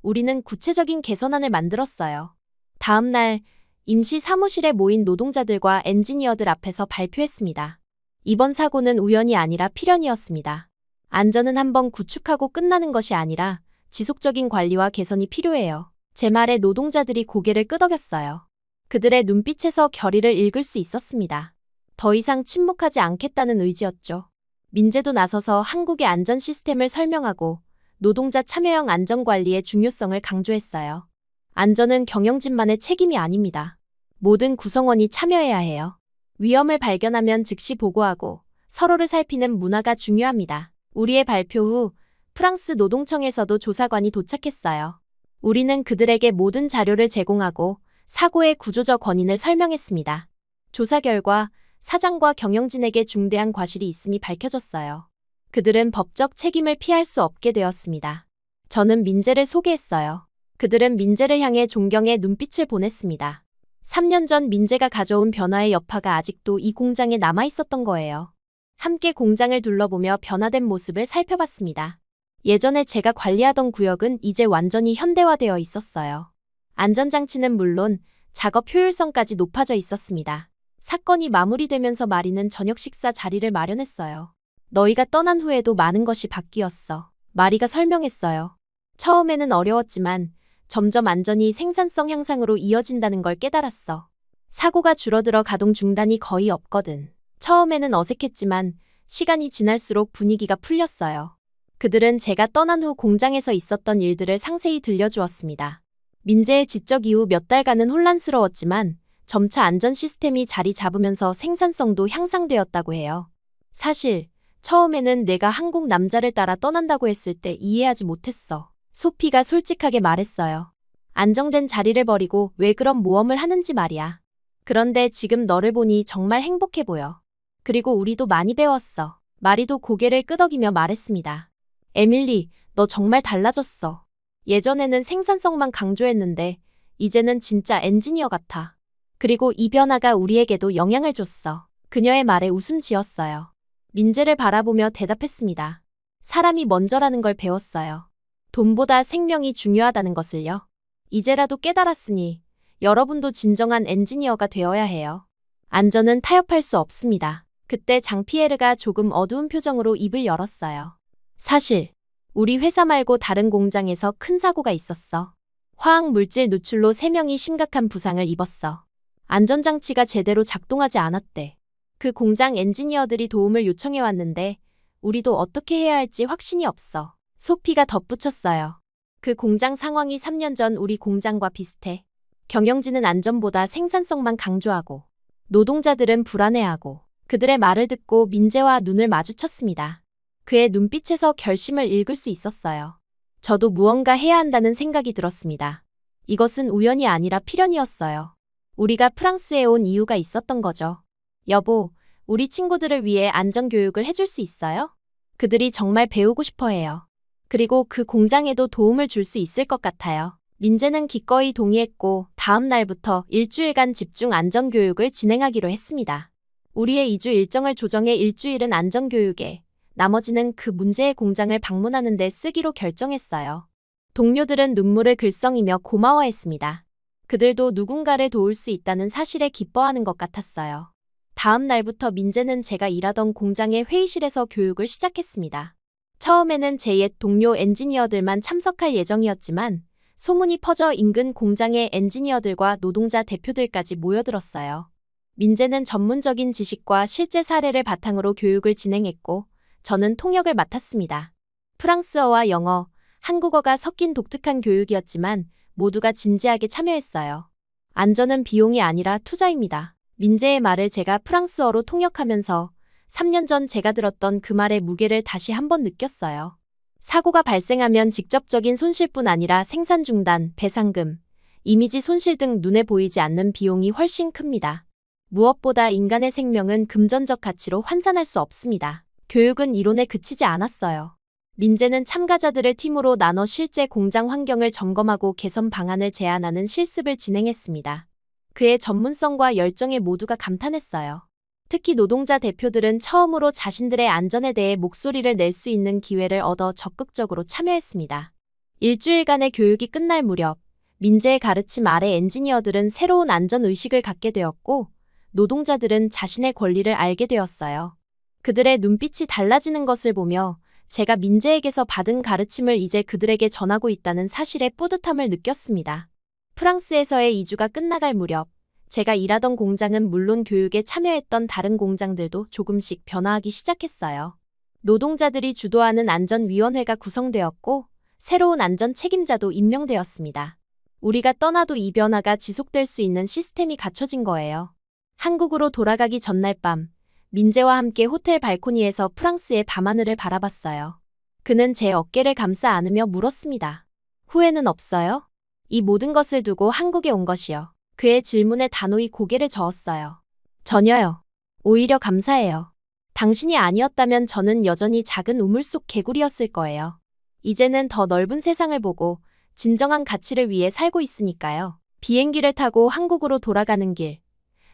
우리는 구체적인 개선안을 만들었어요. 다음 날 임시 사무실에 모인 노동자들과 엔지니어들 앞에서 발표했습니다. 이번 사고는 우연이 아니라 필연이었습니다. 안전은 한번 구축하고 끝나는 것이 아니라 지속적인 관리와 개선이 필요해요. 제 말에 노동자들이 고개를 끄덕였어요. 그들의 눈빛에서 결의를 읽을 수 있었습니다. 더 이상 침묵하지 않겠다는 의지였죠. 민재도 나서서 한국의 안전 시스템을 설명하고 노동자 참여형 안전관리의 중요성을 강조했어요. 안전은 경영진만의 책임이 아닙니다. 모든 구성원이 참여해야 해요. 위험을 발견하면 즉시 보고하고 서로를 살피는 문화가 중요합니다. 우리의 발표 후 프랑스 노동청에서도 조사관이 도착했어요. 우리는 그들에게 모든 자료를 제공하고 사고의 구조적 원인을 설명했습니다. 조사 결과 사장과 경영진에게 중대한 과실이 있음이 밝혀졌어요. 그들은 법적 책임을 피할 수 없게 되었습니다. 저는 민재를 소개했어요. 그들은 민재를 향해 존경의 눈빛을 보냈습니다. 3년 전 민재가 가져온 변화의 여파가 아직도 이 공장에 남아 있었던 거예요. 함께 공장을 둘러보며 변화된 모습을 살펴봤습니다. 예전에 제가 관리하던 구역은 이제 완전히 현대화되어 있었어요. 안전장치는 물론 작업 효율성까지 높아져 있었습니다. 사건이 마무리되면서 마리는 저녁 식사 자리를 마련했어요. 너희가 떠난 후에도 많은 것이 바뀌었어. 마리가 설명했어요. 처음에는 어려웠지만 점점 안전이 생산성 향상으로 이어진다는 걸 깨달았어. 사고가 줄어들어 가동 중단이 거의 없거든. 처음에는 어색했지만 시간이 지날수록 분위기가 풀렸어요. 그들은 제가 떠난 후 공장에서 있었던 일들을 상세히 들려주었습니다. 민재의 지적 이후 몇 달간은 혼란스러웠지만 점차 안전 시스템이 자리 잡으면서 생산성도 향상되었다고 해요. 사실 처음에는 내가 한국 남자를 따라 떠난다고 했을 때 이해하지 못했어. 소피가 솔직하게 말했어요. 안정된 자리를 버리고 왜 그런 모험을 하는지 말이야. 그런데 지금 너를 보니 정말 행복해 보여. 그리고 우리도 많이 배웠어. 마리도 고개를 끄덕이며 말했습니다. 에밀리, 너 정말 달라졌어. 예전에는 생산성만 강조했는데 이제는 진짜 엔지니어 같아. 그리고 이 변화가 우리에게도 영향을 줬어. 그녀의 말에 웃음 지었어요. 민재를 바라보며 대답했습니다. 사람이 먼저라는 걸 배웠어요. 돈보다 생명이 중요하다는 것을요. 이제라도 깨달았으니 여러분도 진정한 엔지니어가 되어야 해요. 안전은 타협할 수 없습니다. 그때 장피에르가 조금 어두운 표정으로 입을 열었어요. 사실 우리 회사 말고 다른 공장에서 큰 사고가 있었어. 화학물질 누출로 3명이 심각한 부상을 입었어. 안전장치가 제대로 작동하지 않았대. 그 공장 엔지니어들이 도움을 요청해 왔는데 우리도 어떻게 해야 할지 확신이 없어. 소피가 덧붙였어요. 그 공장 상황이 3년 전 우리 공장과 비슷해. 경영진은 안전보다 생산성만 강조하고 노동자들은 불안해하고 그들의 말을 듣고 민재와 눈을 마주쳤습니다. 그의 눈빛에서 결심을 읽을 수 있었어요. 저도 무언가 해야 한다는 생각이 들었습니다. 이것은 우연이 아니라 필연이었어요. 우리가 프랑스에 온 이유가 있었던 거죠. 여보, 우리 친구들을 위해 안전교육을 해줄 수 있어요? 그들이 정말 배우고 싶어 해요. 그리고 그 공장에도 도움을 줄 수 있을 것 같아요. 민재는 기꺼이 동의했고 다음 날부터 일주일간 집중 안전교육을 진행하기로 했습니다. 우리의 2주 일정을 조정해 일주일은 안전교육에, 나머지는 그 문제의 공장을 방문하는 데 쓰기로 결정했어요. 동료들은 눈물을 글썽이며 고마워했습니다. 그들도 누군가를 도울 수 있다는 사실에 기뻐하는 것 같았어요. 다음 날부터 민재는 제가 일하던 공장의 회의실에서 교육을 시작했습니다. 처음에는 제 옛 동료 엔지니어들만 참석할 예정이었지만 소문이 퍼져 인근 공장의 엔지니어들과 노동자 대표들까지 모여들었어요. 민재는 전문적인 지식과 실제 사례를 바탕으로 교육을 진행했고 저는 통역을 맡았습니다. 프랑스어와 영어, 한국어가 섞인 독특한 교육이었지만 모두가 진지하게 참여했어요. 안전은 비용이 아니라 투자입니다. 민재의 말을 제가 프랑스어로 통역하면서 3년 전 제가 들었던 그 말의 무게를 다시 한번 느꼈어요. 사고가 발생하면 직접적인 손실뿐 아니라 생산 중단, 배상금, 이미지 손실 등 눈에 보이지 않는 비용이 훨씬 큽니다. 무엇보다 인간의 생명은 금전적 가치로 환산할 수 없습니다. 교육은 이론에 그치지 않았어요. 민재는 참가자들을 팀으로 나눠 실제 공장 환경을 점검하고 개선 방안을 제안하는 실습을 진행했습니다. 그의 전문성과 열정에 모두가 감탄했어요. 특히 노동자 대표들은 처음으로 자신들의 안전에 대해 목소리를 낼 수 있는 기회를 얻어 적극적으로 참여했습니다. 일주일간의 교육이 끝날 무렵 민재의 가르침 아래 엔지니어들은 새로운 안전의식을 갖게 되었고 노동자들은 자신의 권리를 알게 되었어요. 그들의 눈빛이 달라지는 것을 보며 제가 민재에게서 받은 가르침을 이제 그들에게 전하고 있다는 사실에 뿌듯함을 느꼈습니다. 프랑스에서의 2주가 끝나갈 무렵 제가 일하던 공장은 물론 교육에 참여했던 다른 공장들도 조금씩 변화하기 시작했어요. 노동자들이 주도하는 안전위원회가 구성되었고 새로운 안전 책임자도 임명되었습니다. 우리가 떠나도 이 변화가 지속될 수 있는 시스템이 갖춰진 거예요. 한국으로 돌아가기 전날 밤 민재와 함께 호텔 발코니에서 프랑스의 밤하늘을 바라봤어요. 그는 제 어깨를 감싸 안으며 물었습니다. 후회는 없어요? 이 모든 것을 두고 한국에 온 것이요. 그의 질문에 단호히 고개를 저었어요. 전혀요. 오히려 감사해요. 당신이 아니었다면 저는 여전히 작은 우물 속 개구리였을 거예요. 이제는 더 넓은 세상을 보고 진정한 가치를 위해 살고 있으니까요. 비행기를 타고 한국으로 돌아가는 길.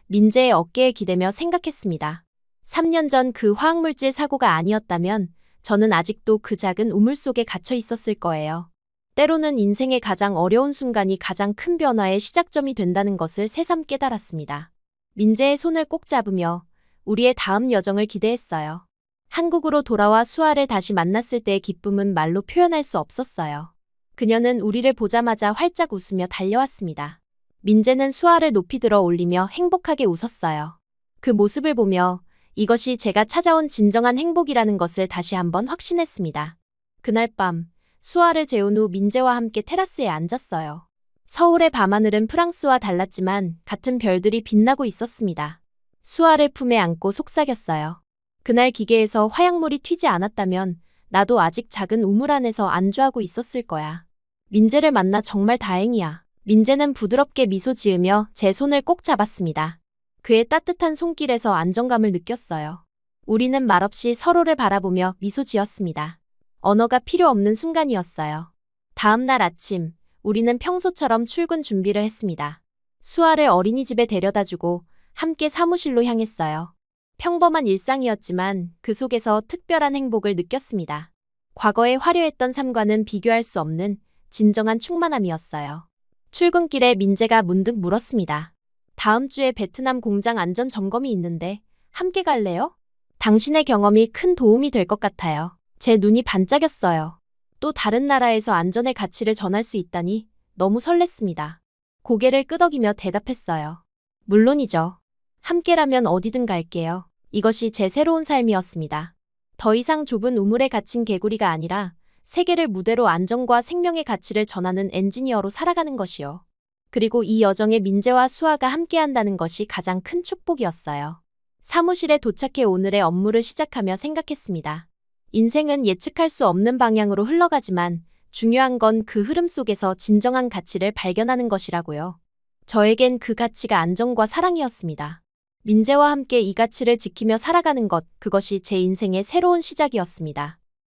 민재의 어깨에 기대며 생각했습니다. 3년 전 그 화학물질 사고가 아니었다면 저는 아직도 그 작은 우물 속에 갇혀 있었을 거예요. 때로는 인생의 가장 어려운 순간이 가장 큰 변화의 시작점이 된다는 것을 새삼 깨달았습니다. 민재의 손을 꼭 잡으며 우리의 다음 여정을 기대했어요. 한국으로 돌아와 수아를 다시 만났을 때의 기쁨은 말로 표현할 수 없었어요. 그녀는 우리를 보자마자 활짝 웃으며 달려왔습니다. 민재는 수아를 높이 들어 올리며 행복하게 웃었어요. 그 모습을 보며 이것이 제가 찾아온 진정한 행복이라는 것을 다시 한번 확신했습니다. 그날 밤 수아를 재운 후 민재와 함께 테라스에 앉았어요. 서울의 밤하늘은 프랑스와 달랐지만 같은 별들이 빛나고 있었습니다. 수아를 품에 안고 속삭였어요. 그날 기계에서 화약물이 튀지 않았다면 나도 아직 작은 우물 안에서 안주하고 있었을 거야. 민재를 만나 정말 다행이야. 민재는 부드럽게 미소 지으며 제 손을 꼭 잡았습니다. 그의 따뜻한 손길에서 안정감을 느꼈어요. 우리는 말없이 서로를 바라보며 미소 지었습니다. 언어가 필요 없는 순간이었어요. 다음 날 아침, 우리는 평소처럼 출근 준비를 했습니다. 수아를 어린이집에 데려다주고 함께 사무실로 향했어요. 평범한 일상이었지만 그 속에서 특별한 행복을 느꼈습니다. 과거의 화려했던 삶과는 비교할 수 없는 진정한 충만함이었어요. 출근길에 민재가 문득 물었습니다. 다음 주에 베트남 공장 안전 점검이 있는데 함께 갈래요? 당신의 경험이 큰 도움이 될 것 같아요. 제 눈이 반짝였어요. 또 다른 나라에서 안전의 가치를 전할 수 있다니 너무 설렜습니다. 고개를 끄덕이며 대답했어요. 물론이죠. 함께라면 어디든 갈게요. 이것이 제 새로운 삶이었습니다. 더 이상 좁은 우물에 갇힌 개구리가 아니라 세계를 무대로 안전과 생명의 가치를 전하는 엔지니어로 살아가는 것이요. 그리고 이 여정에 민재와 수아가 함께한다는 것이 가장 큰 축복이었어요. 사무실에 도착해 오늘의 업무를 시작하며 생각했습니다. 인생은 예측할 수 없는 방향으로 흘러가지만 중요한 건 그 흐름 속에서 진정한 가치를 발견하는 것이라고요. 저에겐 그 가치가 안정과 사랑이었습니다. 민재와 함께 이 가치를 지키며 살아가는 것, 그것이 제 인생의 새로운 시작이었습니다.